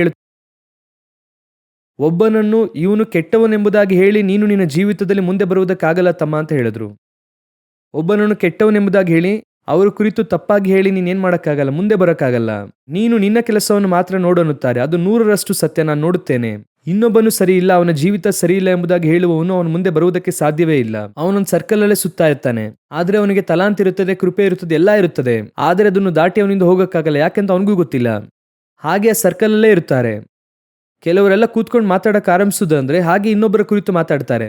ಒಬ್ಬನನ್ನು ಇವನು ಕೆಟ್ಟವನೆಂಬುದಾಗಿ ಹೇಳಿ ನೀನು ನಿನ್ನ ಜೀವಿತದಲ್ಲಿ ಮುಂದೆ ಬರುವುದಕ್ಕಾಗಲ್ಲ ತಮ್ಮ ಅಂತ ಹೇಳಿದ್ರು. ಒಬ್ಬನನ್ನು ಕೆಟ್ಟವನೆಂಬುದಾಗಿ ಹೇಳಿ ಅವರ ಕುರಿತು ತಪ್ಪಾಗಿ ಹೇಳಿ ನೀನೇನ್ ಮಾಡೋಕ್ಕಾಗಲ್ಲ, ಮುಂದೆ ಬರೋಕ್ಕಾಗಲ್ಲ. ನೀನು ನಿನ್ನ ಕೆಲಸವನ್ನು ಮಾತ್ರ ನೋಡು ಅನ್ನುತ್ತಾರೆ. ಅದು 100% ಸತ್ಯ, ನಾನು ನೋಡುತ್ತೇನೆ. ಇನ್ನೊಬ್ಬನು ಸರಿ ಇಲ್ಲ, ಅವನ ಜೀವಿತ ಸರಿ ಇಲ್ಲ ಎಂಬುದಾಗಿ ಹೇಳುವವನು ಅವನು ಮುಂದೆ ಬರುವುದಕ್ಕೆ ಸಾಧ್ಯವೇ ಇಲ್ಲ. ಅವನೊಂದು ಸರ್ಕಲ್ ಅಲ್ಲೇ ಸುತ್ತಾ ಇರ್ತಾನೆ. ಆದ್ರೆ ಅವನಿಗೆ ತಲಾಂತ ಇರುತ್ತದೆ, ಕೃಪೆ ಇರುತ್ತದೆ, ಎಲ್ಲ ಇರುತ್ತದೆ. ಆದರೆ ಅದನ್ನು ದಾಟಿ ಅವನಿಂದ ಹೋಗಕ್ಕಾಗಲ್ಲ, ಯಾಕೆಂತ ಅವನಿಗೂ ಗೊತ್ತಿಲ್ಲ. ಹಾಗೆ ಆ ಸರ್ಕಲ್ ಅಲ್ಲೇ ಇರ್ತಾರೆ. ಕೆಲವರೆಲ್ಲ ಕೂತ್ಕೊಂಡು ಮಾತಾಡಕ್ಕೆ ಆರಂಭಿಸುದಂದ್ರೆ ಹಾಗೆ ಇನ್ನೊಬ್ಬರ ಕುರಿತು ಮಾತಾಡ್ತಾರೆ.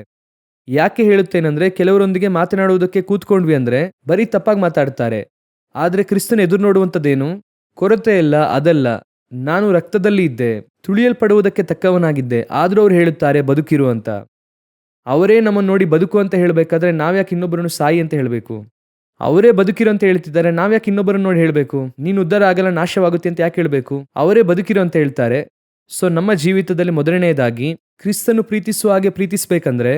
ಯಾಕೆ ಹೇಳುತ್ತೇನೆಂದ್ರೆ, ಕೆಲವರೊಂದಿಗೆ ಮಾತನಾಡುವುದಕ್ಕೆ ಕೂತ್ಕೊಂಡ್ವಿ ಅಂದ್ರೆ ಬರೀ ತಪ್ಪಾಗಿ ಮಾತಾಡ್ತಾರೆ. ಆದ್ರೆ ಕ್ರಿಸ್ತನ ಎದುರು ನೋಡುವಂಥದ್ದೇನು? ಕೊರತೆ ಇಲ್ಲ, ಅದಲ್ಲ. ನಾನು ರಕ್ತದಲ್ಲಿ ಇದ್ದೆ, ತುಳಿಯಲ್ಪಡುವುದಕ್ಕೆ ತಕ್ಕವನಾಗಿದ್ದೆ, ಆದ್ರೂ ಅವ್ರು ಹೇಳುತ್ತಾರೆ ಬದುಕಿರು ಅಂತ. ಅವರೇ ನಮ್ಮನ್ನು ನೋಡಿ ಬದುಕು ಅಂತ ಹೇಳಬೇಕಾದ್ರೆ ನಾವ್ಯಾಕೆ ಇನ್ನೊಬ್ಬರನ್ನು ಸಾಯಿ ಅಂತ ಹೇಳಬೇಕು? ಅವರೇ ಬದುಕಿರೋ ಅಂತ ಹೇಳ್ತಿದ್ದಾರೆ, ನಾವ್ಯಾಕೆ ಇನ್ನೊಬ್ಬರನ್ನ ನೋಡಿ ಹೇಳಬೇಕು? ನೀನು ಉದ್ಧಾರ ಆಗಲ್ಲ, ನಾಶವಾಗುತ್ತೆ ಅಂತ ಯಾಕೆ ಹೇಳಬೇಕು? ಅವರೇ ಬದುಕಿರೋ ಅಂತ ಹೇಳ್ತಾರೆ. ಸೊ ನಮ್ಮ ಜೀವಿತದಲ್ಲಿ ಮೊದಲನೆಯದಾಗಿ ಕ್ರಿಸ್ತನು ಪ್ರೀತಿಸುವ ಹಾಗೆ ಪ್ರೀತಿಸ್ಬೇಕಂದ್ರೆ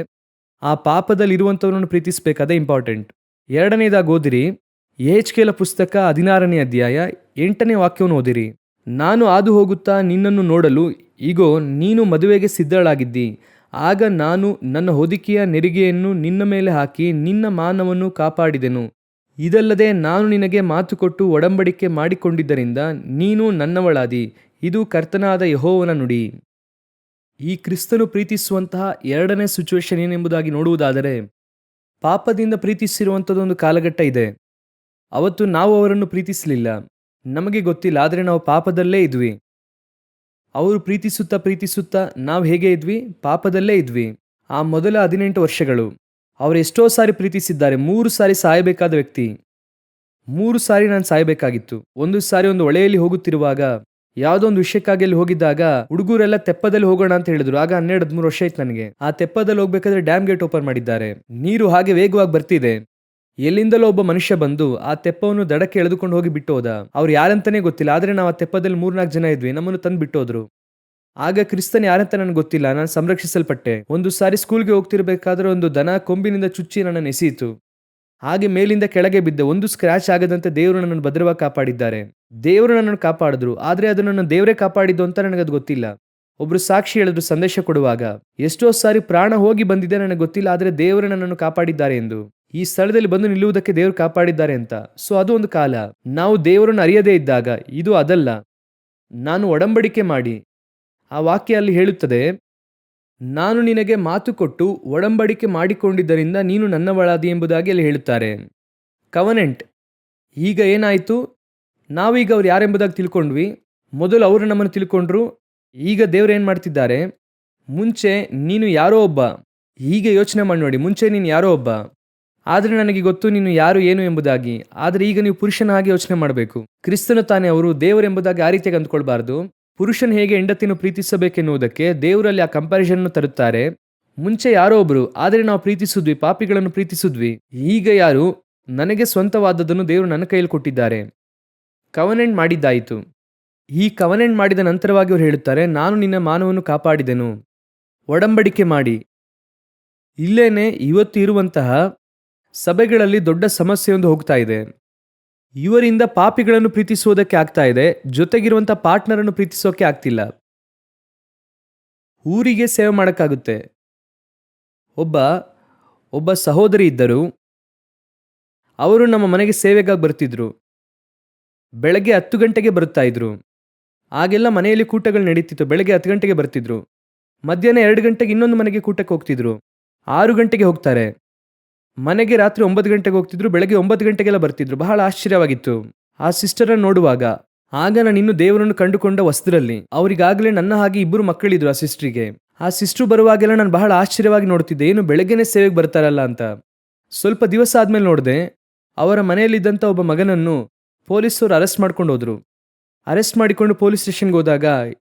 ಆ ಪಾಪದಲ್ಲಿ ಇರುವಂಥವ್ರನ್ನು ಪ್ರೀತಿಸ್ಬೇಕು, ಅದೇ ಇಂಪಾರ್ಟೆಂಟ್. ಎರಡನೇದಾಗಿ ಓದಿರಿ, ಯೆಹೆಜ್ಕೇಲ ಪುಸ್ತಕ 16ನೇ ಅಧ್ಯಾಯ 8ನೇ ವಾಕ್ಯವನ್ನು ಓದಿರಿ. ನಾನು ಹಾದು ಹೋಗುತ್ತಾ ನಿನ್ನನ್ನು ನೋಡಲು ಈಗೋ ನೀನು ಮದುವೆಗೆ ಸಿದ್ಧಳಾಗಿದ್ದಿ. ಆಗ ನಾನು ನನ್ನ ಹೊದಿಕೆಯ ನೆರಿಗೆಯನ್ನು ನಿನ್ನ ಮೇಲೆ ಹಾಕಿ ನಿನ್ನ ಮಾನವನ್ನು ಕಾಪಾಡಿದೆನು. ಇದಲ್ಲದೆ ನಾನು ನಿನಗೆ ಮಾತು ಕೊಟ್ಟು ಒಡಂಬಡಿಕೆ ಮಾಡಿಕೊಂಡಿದ್ದರಿಂದ ನೀನು ನನ್ನವಳಾದಿ. ಇದು ಕರ್ತನಾದ ಯೆಹೋವನ ನುಡಿ. ಈ ಕ್ರಿಸ್ತನು ಪ್ರೀತಿಸುವಂತಹ ಎರಡನೇ ಸಿಚುವೇಶನ್ ಏನೆಂಬುದಾಗಿ ನೋಡುವುದಾದರೆ, ಪಾಪದಿಂದ ಪ್ರೀತಿಸಿರುವಂಥದ್ದೊಂದು ಕಾಲಘಟ್ಟ ಇದೆ. ಅವತ್ತು ನಾವು ಅವರನ್ನು ಪ್ರೀತಿಸಲಿಲ್ಲ, ನಮಗೆ ಗೊತ್ತಿಲ್ಲ, ಆದರೆ ನಾವು ಪಾಪದಲ್ಲೇ ಇದ್ವಿ. ಅವರು ಪ್ರೀತಿಸುತ್ತಾ ಪ್ರೀತಿಸುತ್ತಾ ನಾವು ಹೇಗೆ ಇದ್ವಿ? ಪಾಪದಲ್ಲೇ ಇದ್ವಿ. ಆ ಮೊದಲ 18 ವರ್ಷಗಳು ಅವರು ಎಷ್ಟೋ ಸಾರಿ ಪ್ರೀತಿಸಿದ್ದಾರೆ. 3 ಸಾರಿ ಸಾಯಬೇಕಾದ ವ್ಯಕ್ತಿ, 3 ಸಾರಿ ನಾನು ಸಾಯಬೇಕಾಗಿತ್ತು. ಒಂದು ಸಾರಿ ಒಂದು ಹೊಳೆಯಲ್ಲಿ ಹೋಗುತ್ತಿರುವಾಗ, ಯಾವುದೋ ಒಂದು ವಿಷಯಕ್ಕಾಗಿ ಅಲ್ಲಿ ಹೋಗಿದ್ದಾಗ ಹುಡುಗರೆಲ್ಲ ತೆಪ್ಪದಲ್ಲಿ ಹೋಗೋಣ ಅಂತ ಹೇಳಿದ್ರು. ಆಗ 12-13 ವರ್ಷ ಆಯ್ತು ನನಗೆ. ಆ ತೆಪ್ಪದಲ್ಲಿ ಹೋಗ್ಬೇಕಾದ್ರೆ ಡ್ಯಾಮ್ ಗೇಟ್ ಓಪನ್ ಮಾಡಿದ್ದಾರೆ. ನೀರು ಹಾಗೆ ವೇಗವಾಗಿ ಬರ್ತಿದೆ. ಎಲ್ಲಿಂದಲೋ ಒಬ್ಬ ಮನುಷ್ಯ ಬಂದು ಆ ತೆಪ್ಪವನ್ನು ದಡಕ್ಕೆ ಎಳೆದುಕೊಂಡು ಹೋಗಿ ಬಿಟ್ಟು ಹೋದ. ಅವ್ರು ಯಾರಂತಾನೆ ಗೊತ್ತಿಲ್ಲ, ಆದ್ರೆ ನಾವು ಆ ತೆಪ್ಪದಲ್ಲಿ 3-4 ಜನ ಇದ್ವಿ. ನಮ್ಮನ್ನು ತಂದು ಬಿಟ್ಟೋದ್ರು. ಆಗ ಕ್ರಿಸ್ತನ್ ಯಾರಂತ ನನಗೆ ಗೊತ್ತಿಲ್ಲ, ನಾನು ಸಂರಕ್ಷಿಸಲ್ಪಟ್ಟೆ. ಒಂದು ಸಾರಿ ಸ್ಕೂಲ್ಗೆ ಹೋಗ್ತಿರ್ಬೇಕಾದ್ರೆ ಒಂದು ದನ ಕೊಂಬಿನಿಂದ ಚುಚ್ಚಿ ನನ್ನನ್ನು ಎಸೆಯಿತು. ಹಾಗೆ ಮೇಲಿಂದ ಕೆಳಗೆ ಬಿದ್ದೆ. ಒಂದು ಸ್ಕ್ರಾಚ್ ಆಗದಂತೆ ದೇವರು ನನ್ನನ್ನು ಭದ್ರವಾಗಿ ಕಾಪಾಡಿದ್ದಾರೆ. ದೇವರು ನನ್ನನ್ನು ಕಾಪಾಡಿದ್ರು, ಆದ್ರೆ ಅದು ನನ್ನ ದೇವರೇ ಕಾಪಾಡಿದ್ದು ಅಂತ ನನಗದು ಗೊತ್ತಿಲ್ಲ. ಒಬ್ರು ಸಾಕ್ಷಿ ಹೇಳಿದ್ರು ಸಂದೇಶ ಕೊಡುವಾಗ, ಎಷ್ಟೋ ಸಾರಿ ಪ್ರಾಣ ಹೋಗಿ ಬಂದಿದೆ, ನನಗೆ ಗೊತ್ತಿಲ್ಲ, ಆದ್ರೆ ದೇವರು ನನ್ನನ್ನು ಕಾಪಾಡಿದ್ದಾರೆ ಎಂದು. ಈ ಸ್ಥಳದಲ್ಲಿ ಬಂದು ನಿಲ್ಲುವುದಕ್ಕೆ ದೇವರು ಕಾಪಾಡಿದ್ದಾರೆ ಅಂತ. ಸೊ ಅದು ಒಂದು ಕಾಲ. ನಾವು ದೇವರನ್ನು ಅರಿಯದೇ ಇದ್ದಾಗ ಇದು ಅದಲ್ಲ. ನಾನು ಒಡಂಬಡಿಕೆ ಮಾಡಿ, ಆ ವಾಕ್ಯ ಅಲ್ಲಿ ಹೇಳುತ್ತದೆ, ನಾನು ನಿನಗೆ ಮಾತು ಕೊಟ್ಟು ಒಡಂಬಡಿಕೆ ಮಾಡಿಕೊಂಡಿದ್ದರಿಂದ ನೀನು ನನ್ನವಳಾದಿ ಎಂಬುದಾಗಿ ಅಲ್ಲಿ ಹೇಳುತ್ತಾರೆ. ಕವನೆಂಟ್. ಈಗ ಏನಾಯಿತು? ನಾವೀಗ ಅವ್ರು ಯಾರೆಂಬುದಾಗಿ ತಿಳ್ಕೊಂಡ್ವಿ. ಮೊದಲು ಅವರು ನಮ್ಮನ್ನು ತಿಳ್ಕೊಂಡ್ರು. ಈಗ ದೇವ್ರು ಏನು ಮಾಡ್ತಿದ್ದಾರೆ? ಮುಂಚೆ ನೀನು ಯಾರೋ ಒಬ್ಬ, ಹೀಗೆ ಯೋಚನೆ ಮಾಡಿ ನೋಡಿ, ಮುಂಚೆ ನೀನು ಯಾರೋ ಒಬ್ಬ, ಆದರೆ ನನಗೆ ಗೊತ್ತು ನೀನು ಯಾರು ಏನು ಎಂಬುದಾಗಿ. ಆದರೆ ಈಗ ನೀವು ಪುರುಷನ ಹಾಗೆ ಯೋಚನೆ ಮಾಡಬೇಕು. ಕ್ರಿಸ್ತನು ತಾನೇ ಅವರು, ದೇವರೆಂಬುದಾಗಿ ಆ ರೀತಿಯಾಗಿ ಅಂದ್ಕೊಳ್ಬಾರ್ದು. ಪುರುಷನ್ ಹೇಗೆ ಹೆಂಡತಿಯನ್ನು ಪ್ರೀತಿಸಬೇಕೆನ್ನುವುದಕ್ಕೆ ದೇವರಲ್ಲಿ ಆ ಕಂಪ್ಯಾರಿಸನ್ ತರುತ್ತಾರೆ. ಮುಂಚೆ ಯಾರೋ ಒಬ್ರು, ಆದರೆ ನಾವು ಪ್ರೀತಿಸಿದ್ವಿ, ಪಾಪಿಗಳನ್ನು ಪ್ರೀತಿಸಿದ್ವಿ. ಈಗ ಯಾರು? ನನಗೆ ಸ್ವಂತವಾದದ್ದನ್ನು ದೇವರು ನನ್ನ ಕೈಯಲ್ಲಿ ಕೊಟ್ಟಿದ್ದಾರೆ. ಕವನೆಂಟ್ ಮಾಡಿದ್ದಾಯಿತು. ಈ ಕವನೆಂಟ್ ಮಾಡಿದ ನಂತರವಾಗಿ ಅವರು ಹೇಳುತ್ತಾರೆ, ನಾನು ನಿನ್ನ ಮಾನವನ್ನು ಕಾಪಾಡಿದೆನು. ಒಡಂಬಡಿಕೆ ಮಾಡಿ. ಇಲ್ಲೇನೆ ಇವತ್ತು ಇರುವಂತಹ ಸಭೆಗಳಲ್ಲಿ ದೊಡ್ಡ ಸಮಸ್ಯೆಯೊಂದು ಹೋಗ್ತಾ ಇದೆ. ಇವರಿಂದ ಪಾಪಿಗಳನ್ನು ಪ್ರೀತಿಸುವುದಕ್ಕೆ ಆಗ್ತಾ ಇದೆ, ಜೊತೆಗಿರುವಂಥ ಪಾರ್ಟ್ನರನ್ನು ಪ್ರೀತಿಸೋಕೆ ಆಗ್ತಿಲ್ಲ. ಊರಿಗೆ ಸೇವೆ ಮಾಡೋಕ್ಕಾಗುತ್ತೆ. ಒಬ್ಬ ಸಹೋದರಿ ಇದ್ದರು. ಅವರು ನಮ್ಮ ಮನೆಗೆ ಸೇವೆಗಾಗಿ ಬರ್ತಿದ್ರು. ಬೆಳಗ್ಗೆ 10 ಗಂಟೆಗೆ ಬರುತ್ತಾ ಇದ್ರು. ಆಗೆಲ್ಲ ಮನೆಯಲ್ಲಿ ಕೂಟಗಳು ನಡೀತಿತ್ತು. ಬೆಳಗ್ಗೆ 10 ಗಂಟೆಗೆ ಬರ್ತಿದ್ರು. ಮಧ್ಯಾಹ್ನ 2 ಗಂಟೆಗೆ ಇನ್ನೊಂದು ಮನೆಗೆ ಕೂಟಕ್ಕೆ ಹೋಗ್ತಿದ್ರು. 6 ಗಂಟೆಗೆ ಹೋಗ್ತಾರೆ. ಮನೆಗೆ ರಾತ್ರಿ 9 ಗಂಟೆಗೆ ಹೋಗ್ತಿದ್ರು. ಬೆಳಗ್ಗೆ 9 ಗಂಟೆಗೆಲ್ಲ ಬರ್ತಿದ್ರು. ಬಹಳ ಆಶ್ಚರ್ಯವಾಗಿತ್ತು ಆ ಸಿಸ್ಟರನ್ನು ನೋಡುವಾಗ. ಆಗ ನಾನು ಇನ್ನು ದೇವರನ್ನು ಕಂಡುಕೊಂಡ ವಸ್ತ್ರದಲ್ಲಿ. ಅವರಿಗಾಗಲೇ ನನ್ನ ಹಾಗೆ 2 ಮಕ್ಕಳಿದ್ರು ಆ ಸಿಸ್ಟ್ರಿಗೆ. ಆ ಸಿಸ್ಟ್ರು ಬರುವಾಗೆಲ್ಲ ನಾನು ಬಹಳ ಆಶ್ಚರ್ಯವಾಗಿ ನೋಡ್ತಿದ್ದೆ, ಏನು ಬೆಳಗ್ಗೆನೇ ಸೇವೆಗೆ ಬರ್ತಾರಲ್ಲ ಅಂತ. ಸ್ವಲ್ಪ ದಿವಸ ಆದ್ಮೇಲೆ ನೋಡಿದೆ, ಅವರ ಮನೆಯಲ್ಲಿದ್ದಂಥ ಒಬ್ಬ ಮಗನನ್ನು ಪೊಲೀಸರು ಅರೆಸ್ಟ್ ಮಾಡ್ಕೊಂಡು ಹೋದ್ರು. ಅರೆಸ್ಟ್ ಮಾಡಿಕೊಂಡು ಪೊಲೀಸ್ ಸ್ಟೇಷನ್ಗೆ ಹೋದಾಗ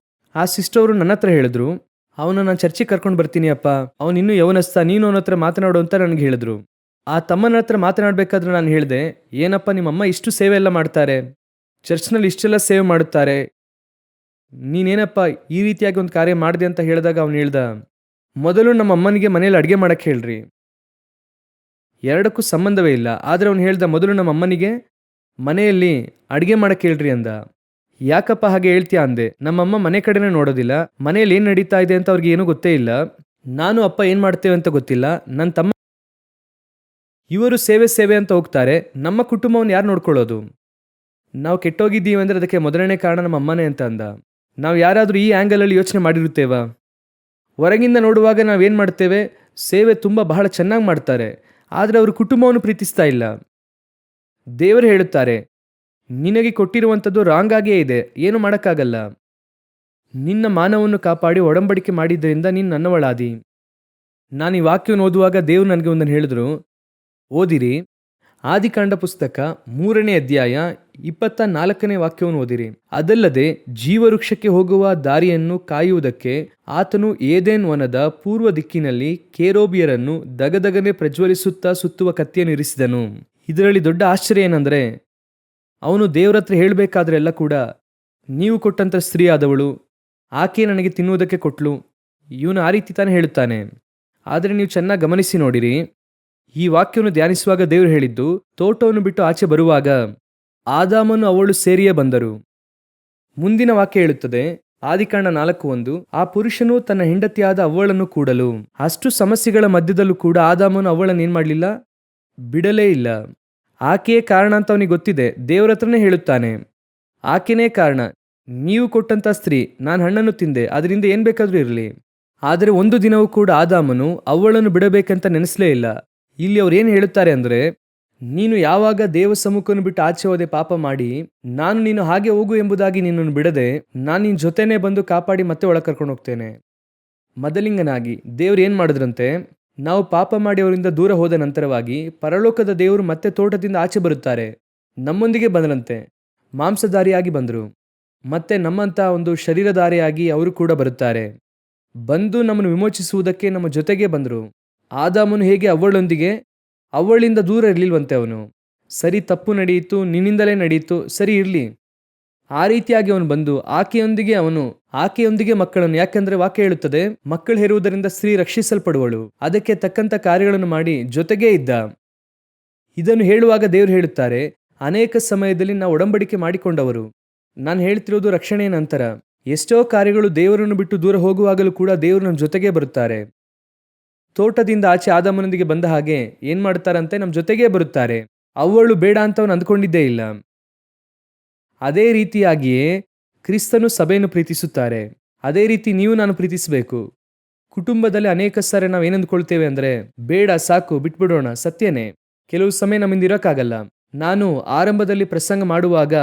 ಆ ಸಿಸ್ಟರ್ ಅವರು ನನ್ನ ಹತ್ರ ಹೇಳಿದ್ರು, ಅವನ ನಾನು ಚರ್ಚಿಗೆ ಕರ್ಕೊಂಡು ಬರ್ತೀನಿ ಅಪ್ಪ, ಅವನು ಇನ್ನೂ ಯವನಸ್ಥ, ನೀನು ಅವನ ಹತ್ರ ಮಾತನಾಡು ಅಂತ ನನಗೆ ಹೇಳಿದ್ರು. ಆ ತಮ್ಮನ ಹತ್ರ ಮಾತನಾಡಬೇಕಾದ್ರೆ ನಾನು ಹೇಳಿದೆ, ಏನಪ್ಪ ನಿಮ್ಮಮ್ಮ ಇಷ್ಟು ಸೇವೆ ಎಲ್ಲ ಮಾಡ್ತಾರೆ, ಚರ್ಚ್ನಲ್ಲಿ ಇಷ್ಟೆಲ್ಲ ಸೇವೆ ಮಾಡುತ್ತಾರೆ, ನೀನೇನಪ್ಪ ಈ ರೀತಿಯಾಗಿ ಒಂದು ಕಾರ್ಯ ಮಾಡಿದೆ ಅಂತ ಹೇಳಿದಾಗ ಅವನು ಹೇಳ್ದ, ಮೊದಲು ನಮ್ಮ ಅಮ್ಮನಿಗೆ ಮನೇಲಿ ಅಡುಗೆ ಮಾಡಕ್ಕೆ ಹೇಳ್ರಿ. ಎರಡಕ್ಕೂ ಸಂಬಂಧವೇ ಇಲ್ಲ. ಆದರೆ ಅವನು ಹೇಳ್ದ, ಮೊದಲು ನಮ್ಮ ಅಮ್ಮನಿಗೆ ಮನೆಯಲ್ಲಿ ಅಡುಗೆ ಮಾಡಕ್ಕೆ ಹೇಳ್ರಿ ಅಂದ. ಯಾಕಪ್ಪ ಹಾಗೆ ಹೇಳ್ತೀಯಾ ಅಂದೆ. ನಮ್ಮಮ್ಮ ಮನೆ ಕಡೆನೇ ನೋಡೋದಿಲ್ಲ, ಮನೆಯಲ್ಲಿ ಏನು ನಡೀತಾ ಇದೆ ಅಂತ ಅವ್ರಿಗೆ ಏನೂ ಗೊತ್ತೇ ಇಲ್ಲ, ನಾನು ಅಪ್ಪ ಏನು ಮಾಡ್ತೇವೆ ಅಂತ ಗೊತ್ತಿಲ್ಲ, ನನ್ನ ತಮ್ಮ ಇವರು ಸೇವೆ ಅಂತ ಹೋಗ್ತಾರೆ, ನಮ್ಮ ಕುಟುಂಬವನ್ನು ಯಾರು ನೋಡ್ಕೊಳ್ಳೋದು? ನಾವು ಕೆಟ್ಟೋಗಿದ್ದೀವಿ ಅಂದರೆ ಅದಕ್ಕೆ ಮೊದಲನೇ ಕಾರಣ ನಮ್ಮ ಅಮ್ಮನೇ ಅಂತ ಅಂದ. ನಾವು ಯಾರಾದರೂ ಈ ಆ್ಯಂಗಲಲ್ಲಿ ಯೋಚನೆ ಮಾಡಿರುತ್ತೇವಾ? ಹೊರಗಿಂದ ನೋಡುವಾಗ ನಾವೇನು ಮಾಡ್ತೇವೆ, ಸೇವೆ ತುಂಬ ಬಹಳ ಚೆನ್ನಾಗಿ ಮಾಡ್ತಾರೆ, ಆದರೆ ಅವರು ಕುಟುಂಬವನ್ನು ಪ್ರೀತಿಸ್ತಾ ಇಲ್ಲ. ದೇವರು ಹೇಳುತ್ತಾರೆ, ನಿನಗೆ ಕೊಟ್ಟಿರುವಂಥದ್ದು ರಾಂಗ್ ಆಗೇ ಇದೆ, ಏನು ಮಾಡೋಕ್ಕಾಗಲ್ಲ. ನಿನ್ನ ಮಾನವನ್ನು ಕಾಪಾಡಿ ಒಡಂಬಡಿಕೆ ಮಾಡಿದ್ದರಿಂದ ನೀನು ನನ್ನವಳಾದಿ. ನಾನು ಈ ವಾಕ್ಯವನ್ನು ಓದುವಾಗ ದೇವರು ನನಗೆ ಒಂದನ್ನು ಹೇಳಿದ್ರು, ಓದಿರಿ, ಆದಿಕಾಂಡ ಪುಸ್ತಕ 3ನೇ ಅಧ್ಯಾಯ 24ನೇ ವಾಕ್ಯವನ್ನು ಓದಿರಿ. ಅದಲ್ಲದೆ ಜೀವವೃಕ್ಷಕ್ಕೆ ಹೋಗುವ ದಾರಿಯನ್ನು ಕಾಯುವುದಕ್ಕೆ ಆತನು ಏದೇನ್ ವನದ ಪೂರ್ವ ದಿಕ್ಕಿನಲ್ಲಿ ಕೇರೋಬಿಯರನ್ನು ದಗದಗನೆ ಪ್ರಜ್ವಲಿಸುತ್ತಾ ಸುತ್ತುವ ಕತ್ತಿಯನ್ನು ಇರಿಸಿದನು. ಇದರಲ್ಲಿ ದೊಡ್ಡ ಆಶ್ಚರ್ಯ ಏನಂದರೆ, ಅವನು ದೇವ್ರ ಹತ್ರ ಹೇಳಬೇಕಾದ್ರೆ ಎಲ್ಲ ಕೂಡ, ನೀವು ಕೊಟ್ಟಂಥ ಸ್ತ್ರೀ ಆದವಳು, ಆಕೆ ನನಗೆ ತಿನ್ನುವುದಕ್ಕೆ ಕೊಟ್ಲು, ಇವನು ಆ ರೀತಿ ತಾನೇ ಹೇಳುತ್ತಾನೆ. ಆದರೆ ನೀವು ಚೆನ್ನಾಗಿ ಗಮನಿಸಿ ನೋಡಿರಿ, ಈ ವಾಕ್ಯವನ್ನು ಧ್ಯಾನಿಸುವಾಗ ದೇವರು ಹೇಳಿದ್ದು, ತೋಟವನ್ನು ಬಿಟ್ಟು ಆಚೆ ಬರುವಾಗ ಆದಾಮನು ಅವಳು ಸೇರಿಯೇ ಬಂದರು. ಮುಂದಿನ ವಾಕ್ಯ ಹೇಳುತ್ತದೆ, ಆದಿಕಾಂಡ 4:1, ಆ ಪುರುಷನು ತನ್ನ ಹೆಂಡತಿಯಾದ ಅವ್ವಳನ್ನು ಕೂಡಲು. ಅಷ್ಟು ಸಮಸ್ಯೆಗಳ ಮಧ್ಯದಲ್ಲೂ ಕೂಡ ಆದಾಮನು ಅವ್ವಳನ್ನು ಏನ್ ಮಾಡಲಿಲ್ಲ, ಬಿಡಲೇ ಇಲ್ಲ. ಆಕೆಯೇ ಕಾರಣ ಅಂತ ಅವನಿಗೆ ಗೊತ್ತಿದೆ, ದೇವರ ಹತ್ರನೇ ಹೇಳುತ್ತಾನೆ, ಆಕೆನೇ ಕಾರಣ, ನೀವು ಕೊಟ್ಟಂತ ಸ್ತ್ರೀ, ನಾನು ಹಣ್ಣನ್ನು ತಿಂದೆ, ಅದರಿಂದ ಏನ್ ಬೇಕಾದ್ರೂ ಇರಲಿ. ಆದರೆ ಒಂದು ದಿನವೂ ಕೂಡ ಆದಾಮನು ಅವ್ವಳನ್ನು ಬಿಡಬೇಕಂತ ನೆನೆಸಲೇ ಇಲ್ಲ. ಇಲ್ಲಿ ಅವ್ರು ಏನು ಹೇಳುತ್ತಾರೆ ಅಂದರೆ, ನೀನು ಯಾವಾಗ ದೇವ ಸಮ್ಮುಖವನ್ನು ಬಿಟ್ಟು ಆಚೆ ಹೋದೆ ಪಾಪ ಮಾಡಿ, ನಾನು ನೀನು ಹಾಗೆ ಹೋಗು ಎಂಬುದಾಗಿ ನಿನ್ನನ್ನು ಬಿಡದೆ ನಾನು ನಿನ್ನ ಜೊತೆನೇ ಬಂದು ಕಾಪಾಡಿ ಮತ್ತೆ ಒಳಗೆ ಕರ್ಕೊಂಡು ಹೋಗ್ತೇನೆ. ಮೊದಲಿಂಗನಾಗಿ ದೇವ್ರು ಏನು ಮಾಡಿದ್ರಂತೆ, ನಾವು ಪಾಪ ಮಾಡಿ ಅವರಿಂದ ದೂರ ಹೋದ ನಂತರವಾಗಿ ಪರಲೋಕದ ದೇವರು ಮತ್ತೆ ತೋಟದಿಂದ ಆಚೆ ಬರುತ್ತಾರೆ. ನಮ್ಮೊಂದಿಗೆ ಬಂದರಂತೆ, ಮಾಂಸಧಾರಿಯಾಗಿ ಬಂದರು. ಮತ್ತೆ ನಮ್ಮಂಥ ಒಂದು ಶರೀರಧಾರಿಯಾಗಿ ಅವರು ಕೂಡ ಬರುತ್ತಾರೆ. ಬಂದು ನಮ್ಮನ್ನು ವಿಮೋಚಿಸುವುದಕ್ಕೆ ನಮ್ಮ ಜೊತೆಗೆ ಬಂದರು. ಆದಾಮನು ಹೇಗೆ ಅವಳೊಂದಿಗೆ, ಅವಳಿಂದ ದೂರ ಇರಲಿಲ್ವಂತೆ ಅವನು. ಸರಿ, ತಪ್ಪು ನಡೆಯಿತು, ನಿನ್ನಿಂದಲೇ ನಡೆಯಿತು, ಸರಿ ಇರಲಿ. ಆ ರೀತಿಯಾಗಿ ಅವನು ಬಂದು ಆಕೆಯೊಂದಿಗೆ ಮಕ್ಕಳನ್ನು, ಯಾಕೆಂದ್ರೆ ವಾಕ್ಯ ಹೇಳುತ್ತದೆ, ಮಕ್ಕಳು ಹೆರುವುದರಿಂದ ಸ್ತ್ರೀ ರಕ್ಷಿಸಲ್ಪಡುವಳು, ಅದಕ್ಕೆ ತಕ್ಕಂಥ ಕಾರ್ಯಗಳನ್ನು ಮಾಡಿ ಜೊತೆಗೇ ಇದ್ದ. ಇದನ್ನು ಹೇಳುವಾಗ ದೇವರು ಹೇಳುತ್ತಾರೆ, ಅನೇಕ ಸಮಯದಲ್ಲಿ ನಾವು ಒಡಂಬಡಿಕೆ ಮಾಡಿಕೊಂಡವರು. ನಾನು ಹೇಳ್ತಿರೋದು ರಕ್ಷಣೆಯ ನಂತರ. ಎಷ್ಟೋ ಕಾರ್ಯಗಳು ದೇವರನ್ನು ಬಿಟ್ಟು ದೂರ ಹೋಗುವಾಗಲೂ ಕೂಡ ದೇವರು ನಮ್ಮ ಜೊತೆಗೇ ಬರುತ್ತಾರೆ. ತೋಟದಿಂದ ಆಚೆ ಆದಾಮನೊಂದಿಗೆ ಬಂದ ಹಾಗೆ ಏನ್ ಮಾಡ್ತಾರಂತೆ, ನಮ್ಮ ಜೊತೆಗೇ ಬರುತ್ತಾರೆ. ಅವಳು ಬೇಡ ಅಂತ ಅವನು ಅಂದ್ಕೊಂಡಿದ್ದೇ ಇಲ್ಲ. ಅದೇ ರೀತಿಯಾಗಿಯೇ ಕ್ರಿಸ್ತನು ಸಭೆಯನ್ನು ಪ್ರೀತಿಸುತ್ತಾರೆ. ಅದೇ ರೀತಿ ನೀವು ನಾನು ಪ್ರೀತಿಸಬೇಕು. ಕುಟುಂಬದಲ್ಲಿ ಅನೇಕ ಸಾರಿ ನಾವು ಏನಂದ್ಕೊಳ್ತೇವೆ ಅಂದರೆ, ಬೇಡ ಸಾಕು ಬಿಟ್ಬಿಡೋಣ. ಸತ್ಯನೇ, ಕೆಲವು ಸಮಯ ನಮ್ಮಿಂದ ಇರೋಕ್ಕಾಗಲ್ಲ. ನಾನು ಆರಂಭದಲ್ಲಿ ಪ್ರಸಂಗ ಮಾಡುವಾಗ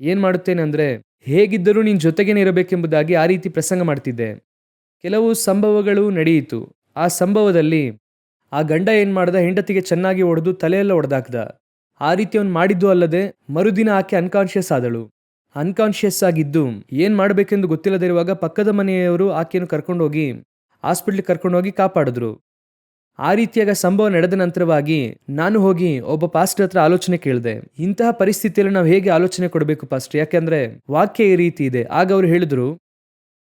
ಏನ್ ಮಾಡುತ್ತೇನೆ ಅಂದರೆ, ಹೇಗಿದ್ದರೂ ನೀನು ಜೊತೆಗೇನೆ ಇರಬೇಕೆಂಬುದಾಗಿ ಆ ರೀತಿ ಪ್ರಸಂಗ ಮಾಡ್ತಿದ್ದೆ. ಕೆಲವು ಸಂಭವಗಳು ನಡೆಯಿತು. ಆ ಸಂಭವದಲ್ಲಿ ಆ ಗಂಡ ಏನ್ ಮಾಡ್ದ, ಹೆಂಡತಿಗೆ ಚೆನ್ನಾಗಿ ಹೊಡೆದು ತಲೆಯೆಲ್ಲ ಹೊಡೆದಾಕ್ದ. ಆ ರೀತಿ ಅವನು ಮಾಡಿದ್ದು ಅಲ್ಲದೆ ಮರುದಿನ ಆಕೆ ಅನ್ಕಾನ್ಷಿಯಸ್ ಆದಳು. ಅನ್ಕಾನ್ಷಿಯಸ್ ಆಗಿದ್ದು ಏನ್ ಮಾಡಬೇಕೆಂದು ಗೊತ್ತಿಲ್ಲದಿರುವಾಗ ಪಕ್ಕದ ಮನೆಯವರು ಆಕೆಯನ್ನು ಕರ್ಕೊಂಡೋಗಿ ಹಾಸ್ಪಿಟ್ಲಿಗೆ ಕರ್ಕೊಂಡೋಗಿ ಕಾಪಾಡಿದ್ರು. ಆ ರೀತಿಯಾಗ ಸಂಭವ ನಡೆದ ನಂತರವಾಗಿ ನಾನು ಹೋಗಿ ಒಬ್ಬ ಪಾಸ್ಟರ್ ಹತ್ರ ಆಲೋಚನೆ ಕೇಳಿದೆ, ಇಂತಹ ಪರಿಸ್ಥಿತಿಯಲ್ಲಿ ನಾವು ಹೇಗೆ ಆಲೋಚನೆ ಕೊಡಬೇಕು ಪಾಸ್ಟರ್, ಯಾಕೆಂದ್ರೆ ವಾಕ್ಯ ಈ ರೀತಿ ಇದೆ. ಆಗ ಅವರು ಹೇಳಿದ್ರು,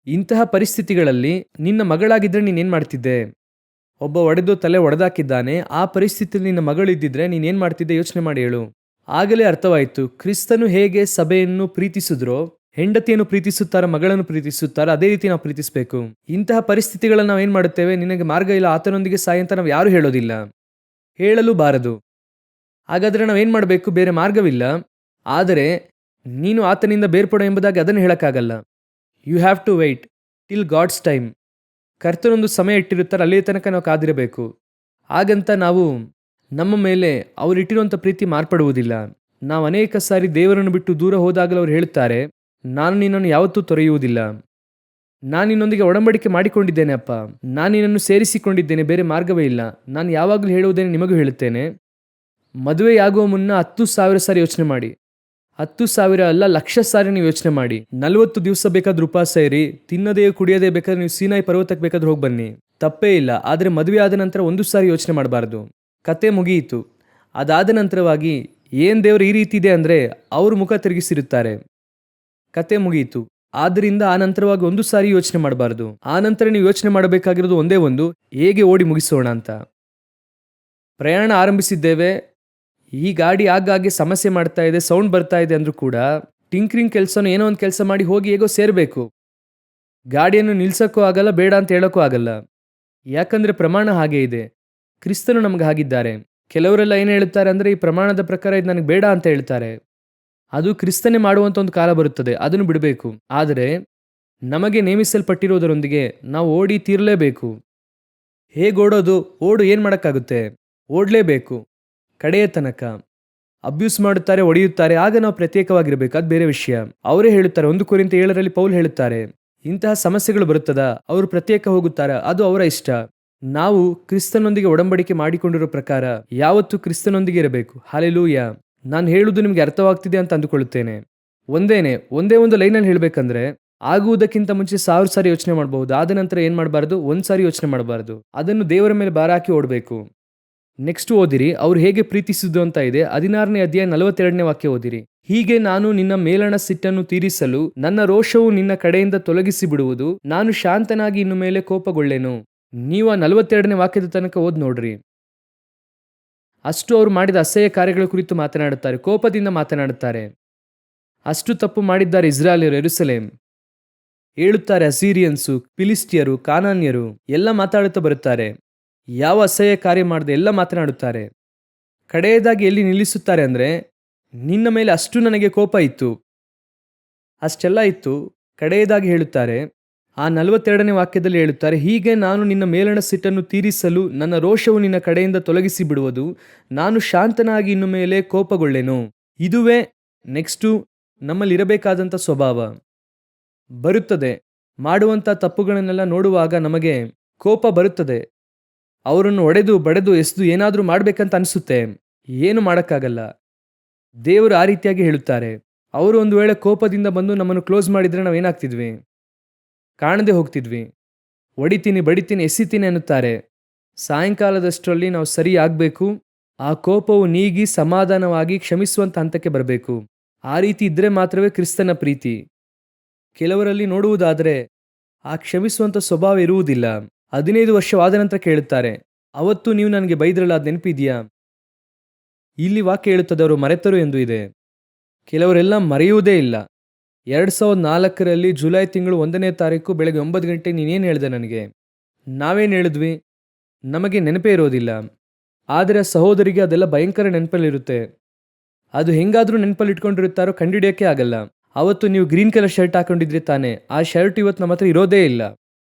ಇಂತಹ ಪರಿಸ್ಥಿತಿಗಳಲ್ಲಿ ನಿನ್ನ ಮಗಳಾಗಿದ್ರೆ ನೀನೇನ್ ಮಾಡ್ತಿದ್ದೆ? ಒಬ್ಬ ಒಡೆದು ತಲೆ ಒಡೆದಾಕಿದ್ದಾನೆ, ಆ ಪರಿಸ್ಥಿತಿಯಲ್ಲಿ ನಿನ್ನ ಮಗಳಿದ್ದಿದ್ರೆ ನೀನೇನ್ ಮಾಡ್ತಿದ್ದೆ ಯೋಚನೆ ಮಾಡಿ ಹೇಳು. ಆಗಲೇ ಅರ್ಥವಾಯಿತು, ಕ್ರಿಸ್ತನು ಹೇಗೆ ಸಭೆಯನ್ನು ಪ್ರೀತಿಸಿದ್ರೋ, ಹೆಂಡತಿಯನ್ನು ಪ್ರೀತಿಸುತ್ತಾರ, ಮಗಳನ್ನು ಪ್ರೀತಿಸುತ್ತಾರ, ಅದೇ ರೀತಿ ನಾವು ಪ್ರೀತಿಸಬೇಕು. ಇಂತಹ ಪರಿಸ್ಥಿತಿಗಳನ್ನು ನಾವು ಏನ್ ಮಾಡುತ್ತೇವೆ, ನಿನಗೆ ಮಾರ್ಗ ಇಲ್ಲ, ಆತನೊಂದಿಗೆ ಸಾಯಿ ಅಂತ ನಾವು ಯಾರು ಹೇಳೋದಿಲ್ಲ, ಹೇಳಲು ಬಾರದು. ಹಾಗಾದ್ರೆ ನಾವೇನ್ ಮಾಡಬೇಕು, ಬೇರೆ ಮಾರ್ಗವಿಲ್ಲ. ಆದರೆ ನೀನು ಆತನಿಂದ ಬೇರ್ಪಡೋ ಎಂಬುದಾಗಿ ಅದನ್ನು ಹೇಳಕ್ಕಾಗಲ್ಲ. You have to wait till God's time. ಕರ್ತನೊಂದು ಸಮಯ ಇಟ್ಟಿರುತ್ತಾರೆ, ಅಲ್ಲಿಯ ತನಕ ನಾವು ಕಾದಿರಬೇಕು. ಹಾಗಂತ ನಾವು ನಮ್ಮ ಮೇಲೆ ಅವರು ಇಟ್ಟಿರುವಂಥ ಪ್ರೀತಿ ಮಾರ್ಪಡುವುದಿಲ್ಲ. ನಾವು ಅನೇಕ ಸಾರಿ ದೇವರನ್ನು ಬಿಟ್ಟು ದೂರ ಹೋದಾಗಲೂ ಅವರು ಹೇಳುತ್ತಾರೆ, ನಾನು ನಿನ್ನನ್ನು ಯಾವತ್ತೂ ತೊರೆಯುವುದಿಲ್ಲ, ನಾನು ನಿನ್ನೊಂದಿಗೆ ಒಡಂಬಡಿಕೆ ಮಾಡಿಕೊಂಡಿದ್ದೇನೆ ಅಪ್ಪ, ನಾನು ನಿನ್ನನ್ನು ಸೇರಿಸಿಕೊಂಡಿದ್ದೇನೆ, ಬೇರೆ ಮಾರ್ಗವೇ ಇಲ್ಲ. ನಾನು ಯಾವಾಗಲೂ ಹೇಳುವುದೇನೆ ನಿಮಗೂ ಹೇಳುತ್ತೇನೆ, ಮದುವೆಯಾಗುವ ಮುನ್ನ 10,000 ಸಾರಿ ಯೋಚನೆ ಮಾಡಿ. 10,000 ಅಲ್ಲ, 1,00,000 ಸಾರಿ ನೀವು ಯೋಚನೆ ಮಾಡಿ. 40 ದಿವಸ ಬೇಕಾದ್ರೂ ಉಪವಾಸ ಇರಿ, ತಿನ್ನದೇ ಕುಡಿಯದೇ ಬೇಕಾದ್ರೆ ನೀವು ಸೀನಾಯಿ ಪರ್ವತಕ್ಕೆ ಬೇಕಾದ್ರೂ ಹೋಗಿ ಬನ್ನಿ, ತಪ್ಪೇ ಇಲ್ಲ. ಆದರೆ ಮದುವೆ ಆದ ನಂತರ ಒಂದು ಸಾರಿ ಯೋಚನೆ ಮಾಡಬಾರ್ದು. ಕತೆ ಮುಗಿಯಿತು. ಅದಾದ ನಂತರವಾಗಿ ಏನ್ ದೇವರು ಈ ರೀತಿ ಇದೆ ಅಂದರೆ ಅವರು ಮುಖ ತಿರುಗಿಸಿರುತ್ತಾರೆ, ಕತೆ ಮುಗಿಯಿತು. ಆದ್ದರಿಂದ ಆ ನಂತರವಾಗಿ ಒಂದು ಸಾರಿ ಯೋಚನೆ ಮಾಡಬಾರ್ದು. ಆ ನಂತರ ನೀವು ಯೋಚನೆ ಮಾಡಬೇಕಾಗಿರೋದು ಒಂದೇ ಒಂದು, ಹೇಗೆ ಓಡಿ ಮುಗಿಸೋಣ ಅಂತ. ಪ್ರಯಾಣ ಆರಂಭಿಸಿದ್ದೇವೆ, ಈ ಗಾಡಿ ಆಗಾಗ್ಗೆ ಸಮಸ್ಯೆ ಮಾಡ್ತಾ ಇದೆ, ಸೌಂಡ್ ಬರ್ತಾ ಇದೆ ಅಂದ್ರೂ ಕೂಡ ಟಿಂಕ್ರಿಂಗ್ ಕೆಲಸನೂ ಏನೋ ಒಂದು ಕೆಲಸ ಮಾಡಿ ಹೋಗಿ ಹೇಗೋ ಸೇರಬೇಕು. ಗಾಡಿಯನ್ನು ನಿಲ್ಸಕ್ಕೂ ಆಗಲ್ಲ, ಬೇಡ ಅಂತ ಹೇಳೋಕ್ಕೂ ಆಗಲ್ಲ. ಯಾಕಂದ್ರೆ ಪ್ರಮಾಣ ಹಾಗೆ ಇದೆ. ಕ್ರಿಸ್ತನು ನಮ್ಗೆ ಹಾಗಿದ್ದಾರೆ. ಕೆಲವರೆಲ್ಲ ಏನು ಹೇಳ್ತಾರೆ ಅಂದರೆ, ಈ ಪ್ರಮಾಣದ ಪ್ರಕಾರ ಇದು ನನಗೆ ಬೇಡ ಅಂತ ಹೇಳ್ತಾರೆ. ಅದು ಕ್ರಿಸ್ತನೇ ಮಾಡುವಂಥ ಒಂದು ಕಾಲ ಬರುತ್ತದೆ, ಅದನ್ನು ಬಿಡಬೇಕು. ಆದರೆ ನಮಗೆ ನೇಮಿಸಲ್ಪಟ್ಟಿರುವುದರೊಂದಿಗೆ ನಾವು ಓಡಿ ತೀರಲೇಬೇಕು. ಹೇಗೆ ಓಡೋದು? ಓಡು, ಏನು ಮಾಡೋಕ್ಕಾಗುತ್ತೆ? ಓಡಲೇಬೇಕು ಕಡೆಯ ತನಕ. ಅಬ್ಯೂಸ್ ಮಾಡುತ್ತಾರೆ, ಹೊಡೆಯುತ್ತಾರೆ, ಆಗ ನಾವು ಪ್ರತ್ಯೇಕವಾಗಿರಬೇಕು, ಅದು ಬೇರೆ ವಿಷಯ. ಅವರೇ ಹೇಳುತ್ತಾರೆ, 1 ಕೊರಿಂಥ 7 ಪೌಲ್ ಹೇಳುತ್ತಾರೆ, ಇಂತಹ ಸಮಸ್ಯೆಗಳು ಬರುತ್ತದ, ಅವರು ಪ್ರತ್ಯೇಕ ಹೋಗುತ್ತಾರೆ, ಅದು ಅವರ ಇಷ್ಟ. ನಾವು ಕ್ರಿಸ್ತನೊಂದಿಗೆ ಒಡಂಬಡಿಕೆ ಮಾಡಿಕೊಂಡಿರೋ ಪ್ರಕಾರ ಯಾವತ್ತೂ ಕ್ರಿಸ್ತನೊಂದಿಗೆ ಇರಬೇಕು. ಹಾಲೆಲೂಯಾ. ನಾನು ಹೇಳುವುದು ನಿಮಗೆ ಅರ್ಥವಾಗ್ತಿದೆ ಅಂತ ಅಂದುಕೊಳ್ಳುತ್ತೇನೆ. ಒಂದೇ ಒಂದು ಲೈನಲ್ಲಿ ಹೇಳಬೇಕಂದ್ರೆ, ಆಗುವುದಕ್ಕಿಂತ ಮುಂಚೆ 1000 ಸಾರಿ ಯೋಚನೆ ಮಾಡಬಹುದು, ಆದ ನಂತರ ಏನು ಮಾಡಬಾರ್ದು, 1 ಸಾರಿ ಯೋಚನೆ ಮಾಡಬಾರ್ದು. ಅದನ್ನು ದೇವರ ಮೇಲೆ ಭಾರ ಹಾಕಿ ಓಡಬೇಕು. ನೆಕ್ಸ್ಟ್ ಓದಿರಿ, ಅವ್ರು ಹೇಗೆ ಪ್ರೀತಿಸಿದ್ದು ಅಂತ ಇದೆ. 16ನೇ ಅಧ್ಯಾಯ 42ನೇ ವಾಕ್ಯ ಓದಿರಿ. ಹೀಗೆ ನಾನು ನಿನ್ನ ಮೇಲಣ ಸಿಟ್ಟನ್ನು ತೀರಿಸಲು ನನ್ನ ರೋಷವು ನಿನ್ನ ಕಡೆಯಿಂದ ತೊಲಗಿಸಿ ಬಿಡುವುದು, ನಾನು ಶಾಂತನಾಗಿ ಇನ್ನು ಮೇಲೆ ಕೋಪಗೊಳ್ಳೆನು. ನೀವು ಆ 42ನೇ ವಾಕ್ಯದ ತನಕ ಓದ್ ನೋಡ್ರಿ. ಅಷ್ಟು ಅವರು ಮಾಡಿದ ಅಸಹ್ಯ ಕಾರ್ಯಗಳ ಕುರಿತು ಮಾತನಾಡುತ್ತಾರೆ, ಕೋಪದಿಂದ ಮಾತನಾಡುತ್ತಾರೆ. ಅಷ್ಟು ತಪ್ಪು ಮಾಡಿದ್ದಾರೆ ಇಸ್ರಾಯೇಲ್ಯರು, ಯೆರೂಸಲೇಮ್. ಹೇಳುತ್ತಾರೆ ಅಸೀರಿಯನ್ಸು, ಫಿಲಿಸ್ಟಿಯರು, ಕಾನಾನ್ಯರು ಎಲ್ಲ ಮಾತಾಡುತ್ತಾ ಬರುತ್ತಾರೆ. ಯಾವ ಅಸಹ್ಯ ಕಾರ್ಯ ಮಾಡದೆ ಎಲ್ಲ ಮಾತನಾಡುತ್ತಾರೆ. ಕಡೆಯದಾಗಿ ಎಲ್ಲಿ ನಿಲ್ಲಿಸುತ್ತಾರೆ ಅಂದರೆ, ನಿನ್ನ ಮೇಲೆ ಅಷ್ಟು ನನಗೆ ಕೋಪ ಇತ್ತು, ಅಷ್ಟೆಲ್ಲ ಇತ್ತು. ಕಡೆಯದಾಗಿ ಹೇಳುತ್ತಾರೆ, ಆ 42ನೇ ವಾಕ್ಯದಲ್ಲಿ ಹೇಳುತ್ತಾರೆ, ಹೀಗೆ ನಾನು ನಿನ್ನ ಮೇಲಣ ಸಿಟ್ಟನ್ನು ತೀರಿಸಲು ನನ್ನ ರೋಷವು ನಿನ್ನ ಕಡೆಯಿಂದ ತೊಲಗಿಸಿ ಬಿಡುವುದು, ನಾನು ಶಾಂತನಾಗಿ ಇನ್ನು ಮೇಲೆ ಕೋಪಗೊಳ್ಳೆನು. ಇದುವೇ ನೆಕ್ಸ್ಟು ನಮ್ಮಲ್ಲಿರಬೇಕಾದಂಥ ಸ್ವಭಾವ. ಬರುತ್ತದೆ, ಮಾಡುವಂಥ ತಪ್ಪುಗಳನ್ನೆಲ್ಲ ನೋಡುವಾಗ ನಮಗೆ ಕೋಪ ಬರುತ್ತದೆ. ಅವರನ್ನು ಹೊಡೆದು ಬಡೆದು ಎಸೆದು ಏನಾದರೂ ಮಾಡಬೇಕಂತ ಅನಿಸುತ್ತೆ. ಏನು ಮಾಡೋಕ್ಕಾಗಲ್ಲ. ದೇವರು ಆ ರೀತಿಯಾಗಿ ಹೇಳುತ್ತಾರೆ. ಅವರು ಒಂದು ವೇಳೆ ಕೋಪದಿಂದ ಬಂದು ನಮ್ಮನ್ನು ಕ್ಲೋಸ್ ಮಾಡಿದರೆ ನಾವೇನಾಗ್ತಿದ್ವಿ? ಕಾಣದೆ ಹೋಗ್ತಿದ್ವಿ. ಹೊಡಿತೀನಿ, ಬಡಿತೀನಿ, ಎಸಿತೀನಿ ಅನ್ನುತ್ತಾರೆ. ಸಾಯಂಕಾಲದಷ್ಟರಲ್ಲಿ ನಾವು ಸರಿ ಆಗಬೇಕು. ಆ ಕೋಪವು ನೀಗಿ ಸಮಾಧಾನವಾಗಿ ಕ್ಷಮಿಸುವಂಥ ಹಂತಕ್ಕೆ ಬರಬೇಕು. ಆ ರೀತಿ ಇದ್ದರೆ ಮಾತ್ರವೇ ಕ್ರಿಸ್ತನ ಪ್ರೀತಿ. ಕೆಲವರಲ್ಲಿ ನೋಡುವುದಾದರೆ ಆ ಕ್ಷಮಿಸುವಂಥ ಸ್ವಭಾವ ಇರುವುದಿಲ್ಲ. 15 ವರ್ಷವಾದ ನಂತರ ಕೇಳುತ್ತಾರೆ, ಅವತ್ತು ನೀವು ನನಗೆ ಬೈದ್ರಲ್ಲ, ಅದು ನೆನಪಿದೆಯಾ? ಇಲ್ಲಿ ವಾಕ್ಯ ಹೇಳುತ್ತದೆ ಅವರು ಮರೆತರು ಎಂದು ಇದೆ. ಕೆಲವರೆಲ್ಲ ಮರೆಯುವುದೇ ಇಲ್ಲ. 2004ರಲ್ಲಿ ಜುಲೈ ತಿಂಗಳು 1ನೇ ತಾರೀಕು ಬೆಳಗ್ಗೆ 9 ಗಂಟೆಗೆ ನೀನೇನು ಹೇಳಿದೆ ನನಗೆ? ನಾವೇನು ಹೇಳಿದ್ವಿ? ನಮಗೆ ನೆನಪೇ ಇರೋದಿಲ್ಲ. ಆದರೆ ಸಹೋದರಿಗೆ ಅದೆಲ್ಲ ಭಯಂಕರ ನೆನಪಲ್ಲಿರುತ್ತೆ. ಅದು ಹೆಂಗಾದರೂ ನೆನಪಲ್ಲಿ ಇಟ್ಕೊಂಡಿರುತ್ತಾರೋ ಕಂಡುಹಿಡಿಯೋಕ್ಕೆ ಆಗಲ್ಲ. ಅವತ್ತು ನೀವು ಗ್ರೀನ್ ಕಲರ್ ಶರ್ಟ್ ಹಾಕೊಂಡಿದ್ರಿ ತಾನೆ, ಆ ಶರ್ಟ್ ಇವತ್ತು ನಮ್ಮ ಹತ್ರ ಇರೋದೇ ಇಲ್ಲ,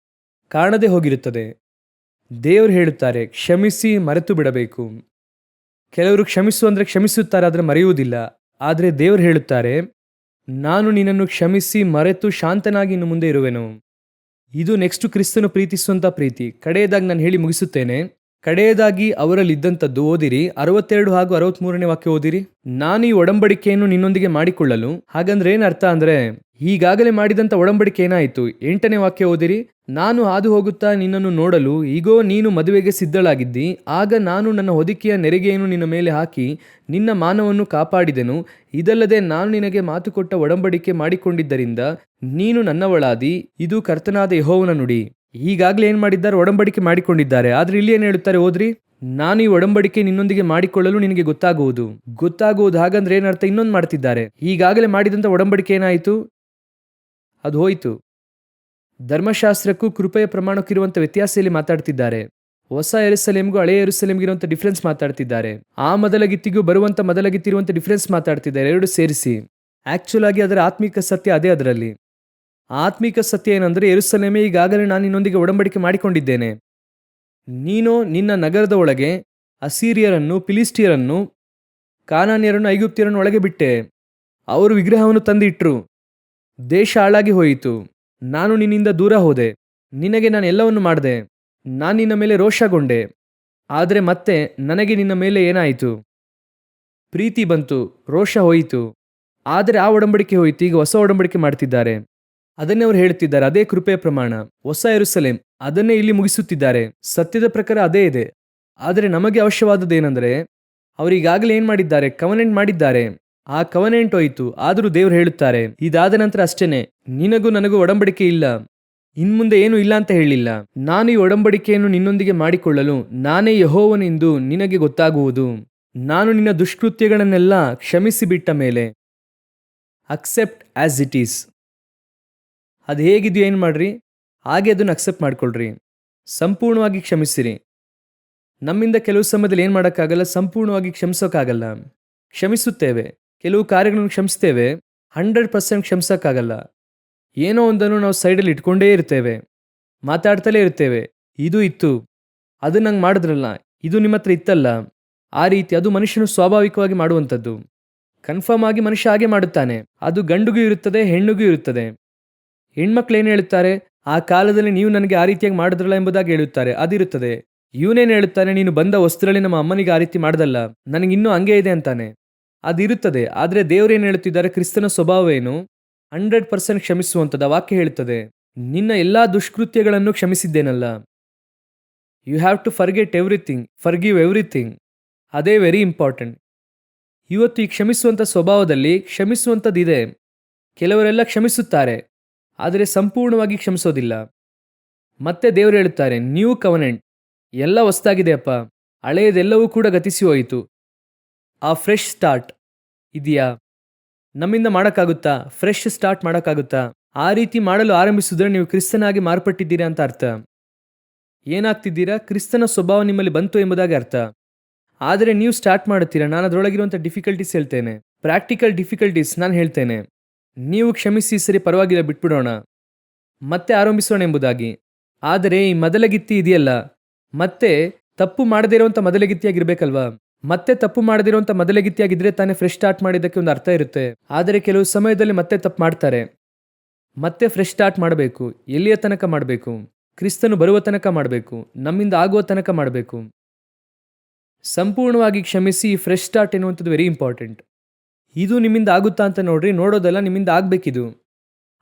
ಕಾಣದೆ ಹೋಗಿರುತ್ತದೆ. ದೇವರು ಹೇಳುತ್ತಾರೆ, ಕ್ಷಮಿಸಿ ಮರೆತು ಬಿಡಬೇಕು. ಕೆಲವರು ಕ್ಷಮಿಸು ಅಂದರೆ ಕ್ಷಮಿಸುತ್ತಾರೆ, ಆದರೆ ಮರೆಯುವುದಿಲ್ಲ. ಆದರೆ ದೇವರು ಹೇಳುತ್ತಾರೆ, ನಾನು ನಿನ್ನನ್ನು ಕ್ಷಮಿಸಿ ಮರೆತು ಶಾಂತನಾಗಿ ಇನ್ನು ಮುಂದೆ ಇರುವೆನು. ಇದು ನೆಕ್ಸ್ಟ್ ಕ್ರಿಸ್ತನು ಪ್ರೀತಿಸುವಂಥ ಪ್ರೀತಿ. ಕಡೆಯದಾಗಿ ನಾನು ಹೇಳಿ ಮುಗಿಸುತ್ತೇನೆ. ಕಡೆಯದಾಗಿ ಅವರಲ್ಲಿದ್ದಂಥದ್ದು ಓದಿರಿ, 62 ಹಾಗೂ 63ನೇ ವಾಕ್ಯ ಓದಿರಿ. ನಾನು ಈ ಒಡಂಬಡಿಕೆಯನ್ನು ನಿನ್ನೊಂದಿಗೆ ಮಾಡಿಕೊಳ್ಳಲು. ಹಾಗಂದ್ರೆ ಏನರ್ಥ ಅಂದರೆ, ಈಗಾಗಲೇ ಮಾಡಿದಂಥ ಒಡಂಬಡಿಕೆ ಏನಾಯಿತು? 8ನೇ ವಾಕ್ಯ ಓದಿರಿ. ನಾನು ಹಾದು ಹೋಗುತ್ತಾ ನಿನ್ನನ್ನು ನೋಡಲು, ಈಗೋ ನೀನು ಮದುವೆಗೆ ಸಿದ್ಧಳಾಗಿದ್ದಿ. ಆಗ ನಾನು ನನ್ನ ಹೊದಿಕೆಯ ನೆರಿಗೆಯನ್ನು ನಿನ್ನ ಮೇಲೆ ಹಾಕಿ ನಿನ್ನ ಮಾನವನ್ನು ಕಾಪಾಡಿದೆನು. ಇದಲ್ಲದೆ ನಾನು ನಿನಗೆ ಮಾತು ಕೊಟ್ಟ ಒಡಂಬಡಿಕೆ ಮಾಡಿಕೊಂಡಿದ್ದರಿಂದ ನೀನು ನನ್ನವಳಾದಿ. ಇದು ಕರ್ತನಾದ ಯೆಹೋವನ ನುಡಿ. ಈಗಾಗಲೇ ಏನು ಮಾಡಿದ್ದಾರೆ? ಒಡಂಬಡಿಕೆ ಮಾಡಿಕೊಂಡಿದ್ದಾರೆ. ಆದರೆ ಇಲ್ಲಿ ಏನು ಹೇಳುತ್ತಾರೆ ಓದ್ರಿ, ನಾನು ಈ ಒಡಂಬಡಿಕೆ ನಿನ್ನೊಂದಿಗೆ ಮಾಡಿಕೊಳ್ಳಲು ನಿನಗೆ ಗೊತ್ತಾಗುವುದು. ಹಾಗಂದ್ರೆ ಏನರ್ಥ? ಇನ್ನೊಂದು ಮಾಡ್ತಿದ್ದಾರೆ. ಈಗಾಗಲೇ ಮಾಡಿದಂಥ ಒಡಂಬಡಿಕೆ ಏನಾಯಿತು? ಅದು ಹೋಯಿತು. ಧರ್ಮಶಾಸ್ತ್ರಕ್ಕೂ ಕೃಪೆಯ ಪ್ರಮಾಣಕ್ಕೂ ಇರುವಂಥ ವ್ಯತ್ಯಾಸ ಇಲ್ಲಿ ಮಾತಾಡ್ತಿದ್ದಾರೆ. ಹೊಸ ಯೆರೂಸಲೇಮ್ಗೂ ಹಳೆಯ ಯೆರೂಸಲೇಮ್ಗೆ ಇರುವಂಥ ಡಿಫ್ರೆನ್ಸ್ ಮಾತಾಡ್ತಿದ್ದಾರೆ. ಆ ಮೊದಲಗಿತ್ತಿಗೂ ಬರುವಂಥ ಮೊದಲಗಿತ್ತಿರುವಂಥ ಡಿಫ್ರೆನ್ಸ್ ಮಾತಾಡ್ತಿದ್ದಾರೆ, ಎರಡು ಸೇರಿಸಿ. ಆ್ಯಕ್ಚುಲ್ ಆಗಿ ಅದರ ಆತ್ಮಿಕ ಸತ್ಯ ಅದೇ. ಅದರಲ್ಲಿ ಆತ್ಮಿಕ ಸತ್ಯ ಏನಂದರೆ, ಯೆರೂಸಲೇಮೇ, ಈಗಾಗಲೇ ನಾನು ನಿನ್ನೊಂದಿಗೆ ಒಡಂಬಡಿಕೆ ಮಾಡಿಕೊಂಡಿದ್ದೇನೆ. ನೀನು ನಿನ್ನ ನಗರದ ಒಳಗೆ ಅಸೀರಿಯರನ್ನು, ಫಿಲಿಸ್ಟಿಯರನ್ನು, ಕಾನಾನ್ಯರನ್ನು, ಐಗುಪ್ತಿಯರನ್ನು ಒಳಗೆ ಬಿಟ್ಟೆ. ಅವರು ವಿಗ್ರಹವನ್ನು ತಂದಿಟ್ರು. ದೇಶ ಹಾಳಾಗಿ ಹೋಯಿತು. ನಾನು ನಿನ್ನಿಂದ ದೂರ ಹೋದೆ. ನಿನಗೆ ನಾನು ಎಲ್ಲವನ್ನು ಮಾಡಿದೆ. ನಾನು ನಿನ್ನ ಮೇಲೆ ರೋಷಗೊಂಡೆ. ಆದರೆ ಮತ್ತೆ ನನಗೆ ನಿನ್ನ ಮೇಲೆ ಏನಾಯಿತು? ಪ್ರೀತಿ ಬಂತು, ರೋಷ ಹೋಯಿತು. ಆದರೆ ಆ ಒಡಂಬಡಿಕೆ ಹೋಯಿತು. ಈಗ ಹೊಸ ಒಡಂಬಡಿಕೆ ಮಾಡ್ತಿದ್ದಾರೆ. ಅದನ್ನೇ ಅವರು ಹೇಳ್ತಿದ್ದಾರೆ, ಅದೇ ಕೃಪೆಯ ಪ್ರಮಾಣ, ಹೊಸ ಯೆರೂಸಲೇಮ್. ಅದನ್ನೇ ಇಲ್ಲಿ ಮುಗಿಸುತ್ತಿದ್ದಾರೆ. ಸತ್ಯದ ಪ್ರಕಾರ ಅದೇ ಇದೆ. ಆದರೆ ನಮಗೆ ಅವಶ್ಯವಾದದ್ದು ಏನಂದರೆ, ಅವರಿಗಾಗಲೇ ಏನು ಮಾಡಿದ್ದಾರೆ? ಕವನೆಂಟ್ ಮಾಡಿದ್ದಾರೆ. ಆ ಕವನೆಂಟ್ ಹೋಯಿತು. ಆದರೂ ದೇವರು ಹೇಳುತ್ತಾರೆ, ಇದಾದ ನಂತರ ಅಷ್ಟೇನೆ, ನಿನಗೂ ನನಗೂ ಒಡಂಬಡಿಕೆ ಇಲ್ಲ, ಇನ್ಮುಂದೆ ಏನೂ ಇಲ್ಲ ಅಂತ ಹೇಳಿಲ್ಲ. ನಾನು ಈ ಒಡಂಬಡಿಕೆಯನ್ನು ನಿನ್ನೊಂದಿಗೆ ಮಾಡಿಕೊಳ್ಳಲು ನಾನೇ ಯೆಹೋವನೆಂದು ನಿನಗೆ ಗೊತ್ತಾಗುವುದು. ನಾನು ನಿನ್ನ ದುಷ್ಕೃತ್ಯಗಳನ್ನೆಲ್ಲ ಕ್ಷಮಿಸಿ ಬಿಟ್ಟ ಮೇಲೆ. Accept as it is. ಅದು ಹೇಗಿದೆಯೋ ಏನು ಮಾಡ್ರಿ, ಹಾಗೆ ಅದನ್ನು ಅಕ್ಸೆಪ್ಟ್ ಮಾಡ್ಕೊಳ್ರಿ. ಸಂಪೂರ್ಣವಾಗಿ ಕ್ಷಮಿಸಿರಿ. ನಮ್ಮಿಂದ ಕೆಲವು ಸಮಯದಲ್ಲಿ ಏನು ಮಾಡೋಕ್ಕಾಗಲ್ಲ, ಸಂಪೂರ್ಣವಾಗಿ ಕ್ಷಮಿಸೋಕ್ಕಾಗಲ್ಲ. ಕ್ಷಮಿಸುತ್ತೇವೆ, ಕೆಲವು ಕಾರ್ಯಗಳನ್ನು ಕ್ಷಮಿಸ್ತೇವೆ. 100% ಕ್ಷಮಿಸೋಕ್ಕಾಗಲ್ಲ. ಏನೋ ಒಂದನ್ನು ನಾವು ಸೈಡಲ್ಲಿ ಇಟ್ಕೊಂಡೇ ಇರ್ತೇವೆ, ಮಾತಾಡ್ತಲೇ ಇರ್ತೇವೆ. ಇದು ಇತ್ತು, ಅದು ನಂಗೆ ಮಾಡಿದ್ರಲ್ಲ, ಇದು ನಿಮ್ಮ ಹತ್ರ ಇತ್ತಲ್ಲ. ಆ ರೀತಿ ಅದು ಮನುಷ್ಯನು ಸ್ವಾಭಾವಿಕವಾಗಿ ಮಾಡುವಂಥದ್ದು. ಕನ್ಫರ್ಮ್ ಆಗಿ ಮನುಷ್ಯ ಹಾಗೆ ಮಾಡುತ್ತಾನೆ. ಅದು ಗಂಡಿಗೂ ಇರುತ್ತದೆ, ಹೆಣ್ಣಿಗೂ ಇರುತ್ತದೆ. ಹೆಣ್ಮಕ್ಳು ಏನು ಹೇಳುತ್ತಾರೆ? ಆ ಕಾಲದಲ್ಲಿ ನೀವು ನನಗೆ ಆ ರೀತಿಯಾಗಿ ಮಾಡಿದ್ರಲ್ಲ ಎಂಬುದಾಗಿ ಹೇಳುತ್ತಾರೆ. ಅದಿರುತ್ತದೆ. ಇವನೇನು ಹೇಳುತ್ತಾನೆ? ನೀನು ಬಂದ ವಸ್ತ್ರದಲ್ಲಿ ನಮ್ಮ ಅಮ್ಮನಿಗೆ ಆ ರೀತಿ ಮಾಡ್ದಲ್ಲ, ನನಗಿನ್ನೂ ಹಂಗೆ ಇದೆ ಅಂತಾನೆ. ಅದಿರುತ್ತದೆ. ಆದರೆ ದೇವರೇನು ಹೇಳುತ್ತಿದ್ದಾರೆ? ಕ್ರಿಸ್ತನ ಸ್ವಭಾವವೇನು? 100% ಕ್ಷಮಿಸುವಂಥದ್ದು. ವಾಕ್ಯ ಹೇಳುತ್ತದೆ, ನಿನ್ನ ಎಲ್ಲಾ ದುಷ್ಕೃತ್ಯಗಳನ್ನು ಕ್ಷಮಿಸಿದ್ದೇನಲ್ಲ. You have to forget everything, forgive everything. ಅದೇ ವೆರಿ ಇಂಪಾರ್ಟೆಂಟ್. ಇವತ್ತು ಈ ಕ್ಷಮಿಸುವಂಥ ಸ್ವಭಾವದಲ್ಲಿ ಕ್ಷಮಿಸುವಂಥದ್ದಿದೆ. ಕೆಲವರೆಲ್ಲ ಕ್ಷಮಿಸುತ್ತಾರೆ, ಆದರೆ ಸಂಪೂರ್ಣವಾಗಿ ಕ್ಷಮಿಸೋದಿಲ್ಲ. ಮತ್ತೆ ದೇವರು ಹೇಳುತ್ತಾರೆ, ನ್ಯೂ ಕವನೆಂಟ್, ಎಲ್ಲ ಹೊಸ್ತಾಗಿದೆಯಪ್ಪ, ಹಳೆಯದೆಲ್ಲವೂ ಕೂಡ ಗತಿಸಿ ಹೋಯಿತು. ಆ ಫ್ರೆಶ್ ಸ್ಟಾರ್ಟ್ ಇದೆಯಾ? ನಮ್ಮಿಂದ ಮಾಡೋಕ್ಕಾಗುತ್ತಾ? ಫ್ರೆಶ್ ಸ್ಟಾರ್ಟ್ ಮಾಡೋಕ್ಕಾಗುತ್ತಾ? ಆ ರೀತಿ ಮಾಡಲು ಆರಂಭಿಸಿದ್ರೆ ನೀವು ಕ್ರಿಸ್ತನಾಗಿ ಮಾರ್ಪಟ್ಟಿದ್ದೀರಾ ಅಂತ ಅರ್ಥ. ಏನಾಗ್ತಿದ್ದೀರಾ? ಕ್ರಿಸ್ತನ ಸ್ವಭಾವ ನಿಮ್ಮಲ್ಲಿ ಬಂತು ಎಂಬುದಾಗಿ ಅರ್ಥ. ಆದರೆ ನೀವು ಸ್ಟಾರ್ಟ್ ಮಾಡುತ್ತೀರಾ. ನಾನು ಅದರೊಳಗಿರುವಂಥ ಡಿಫಿಕಲ್ಟೀಸ್ ಹೇಳ್ತೇನೆ, ಪ್ರಾಕ್ಟಿಕಲ್ ಡಿಫಿಕಲ್ಟೀಸ್ ನಾನು ಹೇಳ್ತೇನೆ. ನೀವು ಕ್ಷಮಿಸಿ, ಸರಿ ಪರವಾಗಿಲ್ಲ ಬಿಟ್ಬಿಡೋಣ, ಮತ್ತೆ ಆರಂಭಿಸೋಣ ಎಂಬುದಾಗಿ. ಆದರೆ ಈ ಮೊದಲಗಿತ್ತಿ ಇದೆಯಲ್ಲ, ಮತ್ತೆ ತಪ್ಪು ಮಾಡದೇ ಇರುವಂಥ ಮೊದಲಗಿತ್ತಿಯಾಗಿರ್ಬೇಕಲ್ವಾ? ಮತ್ತೆ ತಪ್ಪು ಮಾಡದಿರುವಂಥ ಮೊದಲಗಿತ್ತಿಯಾಗಿದ್ರೆ ತಾನೇ ಫ್ರೆಶ್ ಸ್ಟಾರ್ಟ್ ಮಾಡಿದ್ದಕ್ಕೆ ಒಂದು ಅರ್ಥ ಇರುತ್ತೆ. ಆದರೆ ಕೆಲವು ಸಮಯದಲ್ಲಿ ಮತ್ತೆ ತಪ್ಪು ಮಾಡ್ತಾರೆ. ಮತ್ತೆ ಫ್ರೆಶ್ ಸ್ಟಾರ್ಟ್ ಮಾಡಬೇಕು. ಎಲ್ಲಿಯ ತನಕ ಮಾಡಬೇಕು? ಕ್ರಿಸ್ತನು ಬರುವ ತನಕ ಮಾಡಬೇಕು, ನಮ್ಮಿಂದ ಆಗುವ ತನಕ ಮಾಡಬೇಕು. ಸಂಪೂರ್ಣವಾಗಿ ಕ್ಷಮಿಸಿ ಫ್ರೆಶ್ ಸ್ಟಾರ್ಟ್ ಎನ್ನುವಂಥದ್ದು ವೆರಿ ಇಂಪಾರ್ಟೆಂಟ್. ಇದು ನಿಮ್ಮಿಂದ ಆಗುತ್ತಾ ಅಂತ ನೋಡ್ರಿ, ನೋಡೋದಲ್ಲ, ನಿಮ್ಮಿಂದ ಆಗಬೇಕಿದು.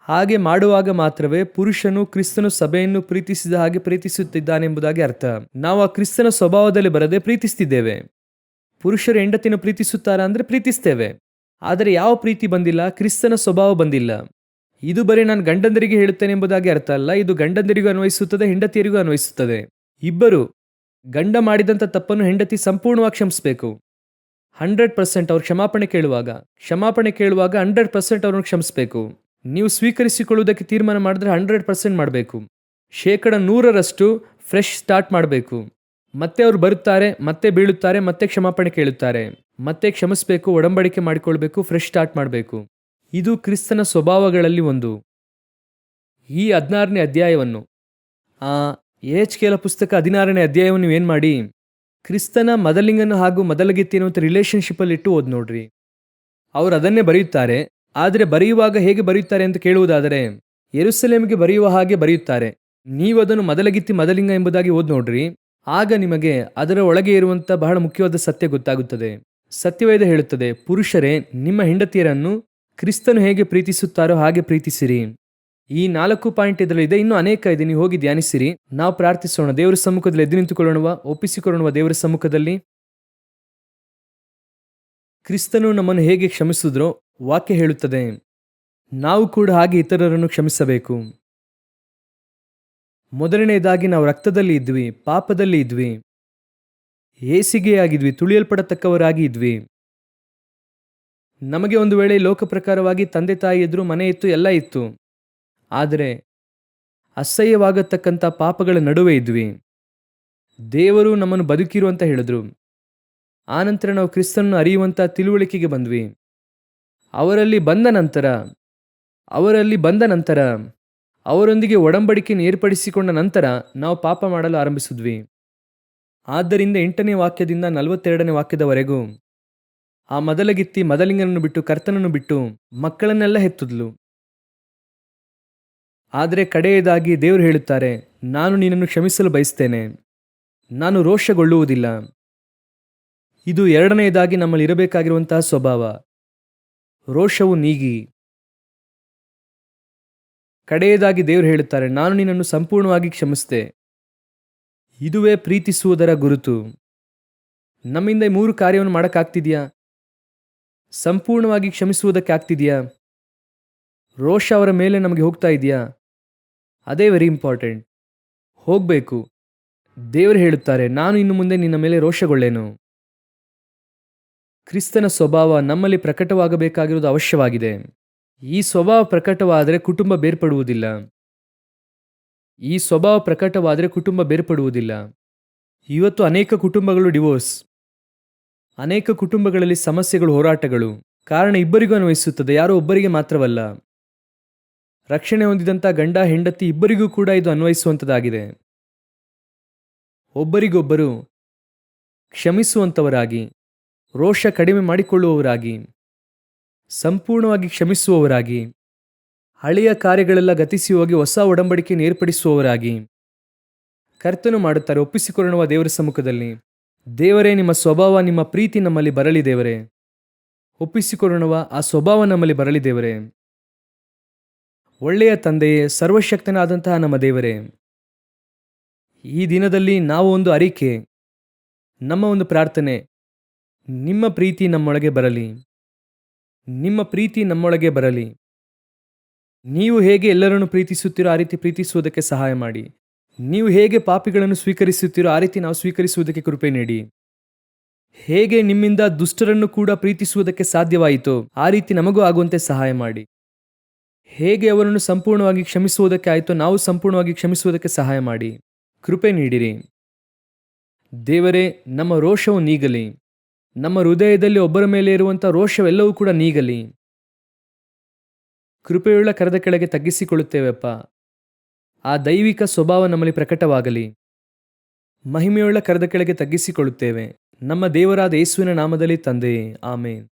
ಹಾಗೆ ಮಾಡುವಾಗ ಮಾತ್ರವೇ ಪುರುಷನು ಕ್ರಿಸ್ತನು ಸಭೆಯನ್ನು ಪ್ರೀತಿಸಿದ ಹಾಗೆ ಪ್ರೀತಿಸುತ್ತಿದ್ದಾನೆಂಬುದಾಗಿ ಅರ್ಥ. ನಾವು ಆ ಕ್ರಿಸ್ತನ ಸ್ವಭಾವದಲ್ಲಿ ಬರದೆ ಪ್ರೀತಿಸ್ತಿದ್ದೇವೆ. ಪುರುಷರು ಹೆಂಡತಿನ ಪ್ರೀತಿಸುತ್ತಾರಾ ಅಂದರೆ ಪ್ರೀತಿಸ್ತೇವೆ, ಆದರೆ ಯಾವ ಪ್ರೀತಿ ಬಂದಿಲ್ಲ? ಕ್ರಿಸ್ತನ ಸ್ವಭಾವ ಬಂದಿಲ್ಲ. ಇದು ಬರೀ ನಾನು ಗಂಡಂದರಿಗೆ ಹೇಳುತ್ತೇನೆ ಎಂಬುದಾಗಿ ಅರ್ಥ ಅಲ್ಲ. ಇದು ಗಂಡಂದರಿಗೂ ಅನ್ವಯಿಸುತ್ತದೆ, ಹೆಂಡತಿಯರಿಗೂ ಅನ್ವಯಿಸುತ್ತದೆ. ಇಬ್ಬರು ಗಂಡ ಮಾಡಿದಂಥ ತಪ್ಪನ್ನು ಹೆಂಡತಿ ಸಂಪೂರ್ಣವಾಗಿ ಕ್ಷಮಿಸಬೇಕು. 100% ಅವ್ರು ಕ್ಷಮಾಪಣೆ ಕೇಳುವಾಗ 100% ಅವ್ರನ್ನ ಕ್ಷಮಿಸಬೇಕು. ನೀವು ಸ್ವೀಕರಿಸಿಕೊಳ್ಳುವುದಕ್ಕೆ ತೀರ್ಮಾನ ಮಾಡಿದ್ರೆ 100% ಮಾಡಬೇಕು. 100% ಫ್ರೆಶ್ ಸ್ಟಾರ್ಟ್ ಮಾಡಬೇಕು. ಮತ್ತೆ ಅವರು ಬರುತ್ತಾರೆ, ಮತ್ತೆ ಬೀಳುತ್ತಾರೆ, ಮತ್ತೆ ಕ್ಷಮಾಪಣೆ ಕೇಳುತ್ತಾರೆ, ಮತ್ತೆ ಕ್ಷಮಿಸಬೇಕು, ಒಡಂಬಡಿಕೆ ಮಾಡಿಕೊಳ್ಬೇಕು, ಫ್ರೆಶ್ ಸ್ಟಾರ್ಟ್ ಮಾಡಬೇಕು. ಇದು ಕ್ರಿಸ್ತನ ಸ್ವಭಾವಗಳಲ್ಲಿ ಒಂದು. ಈ 16ನೇ ಅಧ್ಯಾಯವನ್ನು, ಎಹೆಜ್ಕೇಲ ಪುಸ್ತಕ 16ನೇ ಅಧ್ಯಾಯವನ್ನು ನೀವೇನು ಮಾಡಿ, ಕ್ರಿಸ್ತನ ಮೊದಲಿಂಗನ ಹಾಗೂ ಮೊದಲಗಿತ್ತಿ ಅನ್ನುವಂಥ ರಿಲೇಷನ್ಶಿಪ್ಪಲ್ಲಿ ಇಟ್ಟು ಓದಿ ನೋಡ್ರಿ. ಅವರು ಅದನ್ನೇ ಬರೆಯುತ್ತಾರೆ. ಆದರೆ ಬರೆಯುವಾಗ ಹೇಗೆ ಬರೆಯುತ್ತಾರೆ ಅಂತ ಕೇಳುವುದಾದರೆ, ಯೆರೂಸಲೇಮಿಗೆ ಬರೆಯುವ ಹಾಗೆ ಬರೆಯುತ್ತಾರೆ. ನೀವು ಅದನ್ನು ಮೊದಲಗಿತ್ತಿ ಮೊದಲಿಂಗ ಎಂಬುದಾಗಿ ಓದಿ ನೋಡ್ರಿ. ಆಗ ನಿಮಗೆ ಅದರ ಒಳಗೆ ಇರುವಂಥ ಬಹಳ ಮುಖ್ಯವಾದ ಸತ್ಯ ಗೊತ್ತಾಗುತ್ತದೆ. ಸತ್ಯವೇದ ಹೇಳುತ್ತದೆ, ಪುರುಷರೇ ನಿಮ್ಮ ಹೆಂಡತಿಯರನ್ನು ಕ್ರಿಸ್ತನು ಹೇಗೆ ಪ್ರೀತಿಸುತ್ತಾರೋ ಹಾಗೆ ಪ್ರೀತಿಸಿರಿ. ಈ 4 ಪಾಯಿಂಟ್ ಇದರಲ್ಲಿದೆ. ಇನ್ನೂ ಅನೇಕ ಇದೆ, ನೀವು ಹೋಗಿ ಧ್ಯಾನಿಸಿರಿ. ನಾವು ಪ್ರಾರ್ಥಿಸೋಣ. ದೇವರ ಸಮ್ಮುಖದಲ್ಲಿ ಎದ್ದು ನಿಂತುಕೊಳ್ಳೋಣ, ಒಪ್ಪಿಸಿಕೊಳ್ಳುವ ದೇವರ ಸಮ್ಮುಖದಲ್ಲಿ. ಕ್ರಿಸ್ತನು ನಮ್ಮನ್ನು ಹೇಗೆ ಕ್ಷಮಿಸಿದ್ರೋ ವಾಕ್ಯ ಹೇಳುತ್ತದೆ, ನಾವು ಕೂಡ ಹಾಗೆ ಇತರರನ್ನು ಕ್ಷಮಿಸಬೇಕು. ಮೊದಲನೆಯದಾಗಿ ನಾವು ರಕ್ತದಲ್ಲಿ ಇದ್ವಿ, ಪಾಪದಲ್ಲಿ ಇದ್ವಿ, ಹೇಸಿಗೆಯಾಗಿದ್ವಿ, ತುಳಿಯಲ್ಪಡತಕ್ಕವರಾಗಿ ಇದ್ವಿ. ನಮಗೆ ಒಂದು ವೇಳೆ ಲೋಕ ಪ್ರಕಾರವಾಗಿ ತಂದೆ ತಾಯಿ ಇದ್ರು, ಮನೆ ಇತ್ತು, ಎಲ್ಲ ಇತ್ತು. ಆದರೆ ಅಸಹ್ಯವಾಗತಕ್ಕಂಥ ಪಾಪಗಳ ನಡುವೆ ಇದ್ವಿ. ದೇವರು ನಮ್ಮನ್ನು ಬದುಕಿರು ಅಂತ ಹೇಳಿದ್ರು. ಆನಂತರ ನಾವು ಕ್ರಿಸ್ತನನ್ನು ಅರಿಯುವಂಥ ತಿಳುವಳಿಕೆಗೆ ಬಂದ್ವಿ. ಅವರಲ್ಲಿ ಬಂದ ನಂತರ ಅವರೊಂದಿಗೆ ಒಡಂಬಡಿಕೆಯನ್ನು ಏರ್ಪಡಿಸಿಕೊಂಡ ನಂತರ ನಾವು ಪಾಪ ಮಾಡಲು ಆರಂಭಿಸಿದ್ವಿ. ಆದ್ದರಿಂದ 8ನೇ ವಾಕ್ಯದಿಂದ 42ನೇ ವಾಕ್ಯದವರೆಗೂ ಆ ಮೊದಲಗಿತ್ತಿ ಮೊದಲಿಂಗನನ್ನು ಬಿಟ್ಟು, ಕರ್ತನನ್ನು ಬಿಟ್ಟು ಮಕ್ಕಳನ್ನೆಲ್ಲ ಹೆತ್ತಿದ್ಲು. ಆದರೆ ಕಡೆಯದಾಗಿ ದೇವರು ಹೇಳುತ್ತಾರೆ, ನಾನು ನಿನ್ನನ್ನು ಕ್ಷಮಿಸಲು ಬಯಸ್ತೇನೆ, ನಾನು ರೋಷಗೊಳ್ಳುವುದಿಲ್ಲ. ಇದು 2ನೇದಾಗಿ ನಮ್ಮಲ್ಲಿ ಇರಬೇಕಾಗಿರುವಂತಹ ಸ್ವಭಾವ. ರೋಷವು ನೀಗಿ. ಕಡೆಯದಾಗಿ ದೇವರು ಹೇಳುತ್ತಾರೆ, ನಾನು ನಿನ್ನನ್ನು ಸಂಪೂರ್ಣವಾಗಿ ಕ್ಷಮಿಸಿದೆ. ಇದುವೇ ಪ್ರೀತಿಸುವುದರ ಗುರುತು. ನಮ್ಮಿಂದ ಈ 3 ಕಾರ್ಯವನ್ನು ಮಾಡೋಕ್ಕಾಗ್ತಿದೆಯಾ? ಸಂಪೂರ್ಣವಾಗಿ ಕ್ಷಮಿಸುವುದಕ್ಕೆ ಆಗ್ತಿದೆಯಾ? ರೋಷ ಅವರ ಮೇಲೆ ನಮಗೆ ಹೋಗ್ತಾ ಇದೆಯಾ? ಅದೇ ವೆರಿ ಇಂಪಾರ್ಟೆಂಟ್. ಹೋಗಬೇಕು. ದೇವರು ಹೇಳುತ್ತಾರೆ, ನಾನು ಇನ್ನು ಮುಂದೆ ನಿನ್ನ ಮೇಲೆ ರೋಷಗೊಳ್ಳೇನು. ಕ್ರಿಸ್ತನ ಸ್ವಭಾವ ನಮ್ಮಲ್ಲಿ ಪ್ರಕಟವಾಗಬೇಕಾಗಿರುವುದು ಅವಶ್ಯವಾಗಿದೆ. ಈ ಸ್ವಭಾವ ಪ್ರಕಟವಾದರೆ ಕುಟುಂಬ ಬೇರ್ಪಡುವುದಿಲ್ಲ. ಇವತ್ತು ಅನೇಕ ಕುಟುಂಬಗಳು ಡಿವೋರ್ಸ್, ಅನೇಕ ಕುಟುಂಬಗಳಲ್ಲಿ ಸಮಸ್ಯೆಗಳು, ಹೋರಾಟಗಳು. ಕಾರಣ ಇಬ್ಬರಿಗೂ ಅನ್ವಯಿಸುತ್ತದೆ, ಯಾರೋ ಒಬ್ಬರಿಗೆ ಮಾತ್ರವಲ್ಲ. ರಕ್ಷಣೆ ಹೊಂದಿದಂಥ ಗಂಡ ಹೆಂಡತಿ ಇಬ್ಬರಿಗೂ ಕೂಡ ಇದು ಅನ್ವಯಿಸುವಂಥದ್ದಾಗಿದೆ. ಒಬ್ಬರಿಗೊಬ್ಬರು ಕ್ಷಮಿಸುವಂಥವರಾಗಿ, ರೋಷ ಕಡಿಮೆ ಮಾಡಿಕೊಳ್ಳುವವರಾಗಿ, ಸಂಪೂರ್ಣವಾಗಿ ಕ್ಷಮಿಸುವವರಾಗಿ, ಹಳೆಯ ಕಾರ್ಯಗಳೆಲ್ಲ ಗತಿಸಿ ಹೋಗಿ ಹೊಸ ಒಡಂಬಡಿಕೆಯನ್ನು ಏರ್ಪಡಿಸುವವರಾಗಿ ಕರ್ತನು ಮಾಡುತ್ತಾರೆ. ಒಪ್ಪಿಸಿಕೊಳ್ಳುವ ದೇವರ ಸಮ್ಮುಖದಲ್ಲಿ, ದೇವರೇ ನಿಮ್ಮ ಸ್ವಭಾವ, ನಿಮ್ಮ ಪ್ರೀತಿ ನಮ್ಮಲ್ಲಿ ಬರಲಿ ದೇವರೇ. ಒಪ್ಪಿಸಿಕೊಳ್ಳುವ ಆ ಸ್ವಭಾವ ನಮ್ಮಲ್ಲಿ ಬರಲಿ ದೇವರೇ. ಒಳ್ಳೆಯ ತಂದೆಯೇ, ಸರ್ವಶಕ್ತನಾದಂತಹ ನಮ್ಮ ದೇವರೇ, ಈ ದಿನದಲ್ಲಿ ನಾವು ಒಂದು ಅರಿಕೆ, ನಮ್ಮ ಒಂದು ಪ್ರಾರ್ಥನೆ, ನಿಮ್ಮ ಪ್ರೀತಿ ನಮ್ಮೊಳಗೆ ಬರಲಿ, ನಿಮ್ಮ ಪ್ರೀತಿ ನಮ್ಮೊಳಗೆ ಬರಲಿ. ನೀವು ಹೇಗೆ ಎಲ್ಲರನ್ನು ಪ್ರೀತಿಸುತ್ತೀರೋ ಆ ರೀತಿ ಪ್ರೀತಿಸುವುದಕ್ಕೆ ಸಹಾಯ ಮಾಡಿ. ನೀವು ಹೇಗೆ ಪಾಪಿಗಳನ್ನು ಸ್ವೀಕರಿಸುತ್ತೀರೋ ಆ ರೀತಿ ನಾವು ಸ್ವೀಕರಿಸುವುದಕ್ಕೆ ಕೃಪೆ ನೀಡಿ. ಹೇಗೆ ನಿಮ್ಮಿಂದ ದುಷ್ಟರನ್ನು ಕೂಡ ಪ್ರೀತಿಸುವುದಕ್ಕೆ ಸಾಧ್ಯವಾಯಿತೋ ಆ ರೀತಿ ನಮಗೂ ಆಗುವಂತೆ ಸಹಾಯ ಮಾಡಿ. ಹೇಗೆ ಅವರನ್ನು ಸಂಪೂರ್ಣವಾಗಿ ಕ್ಷಮಿಸುವುದಕ್ಕೆ ಆಯಿತೋ ನಾವು ಸಂಪೂರ್ಣವಾಗಿ ಕ್ಷಮಿಸುವುದಕ್ಕೆ ಸಹಾಯ ಮಾಡಿ. ಕೃಪೆ ನೀಡಿರಿ ದೇವರೇ. ನಮ್ಮ ರೋಷವು ನೀಗಲಿ, ನಮ್ಮ ಹೃದಯದಲ್ಲಿ ಒಬ್ಬರ ಮೇಲೆ ಇರುವಂಥ ರೋಷವೆಲ್ಲವೂ ಕೂಡ ನೀಗಲಿ. ಕೃಪೆಯುಳ್ಳ ಕರದ ಕೆಳಗೆ ತಗ್ಗಿಸಿಕೊಳ್ಳುತ್ತೇವೆಪ್ಪ. ಆ ದೈವಿಕ ಸ್ವಭಾವ ನಮ್ಮಲ್ಲಿ ಪ್ರಕಟವಾಗಲಿ. ಮಹಿಮೆಯುಳ್ಳ ಕರದ ಕೆಳಗೆ ತಗ್ಗಿಸಿಕೊಳ್ಳುತ್ತೇವೆ ನಮ್ಮ ದೇವರಾದ ಯೇಸುವಿನ ನಾಮದಲ್ಲಿ ತಂದೆಯೇ, ಆಮೇನ್.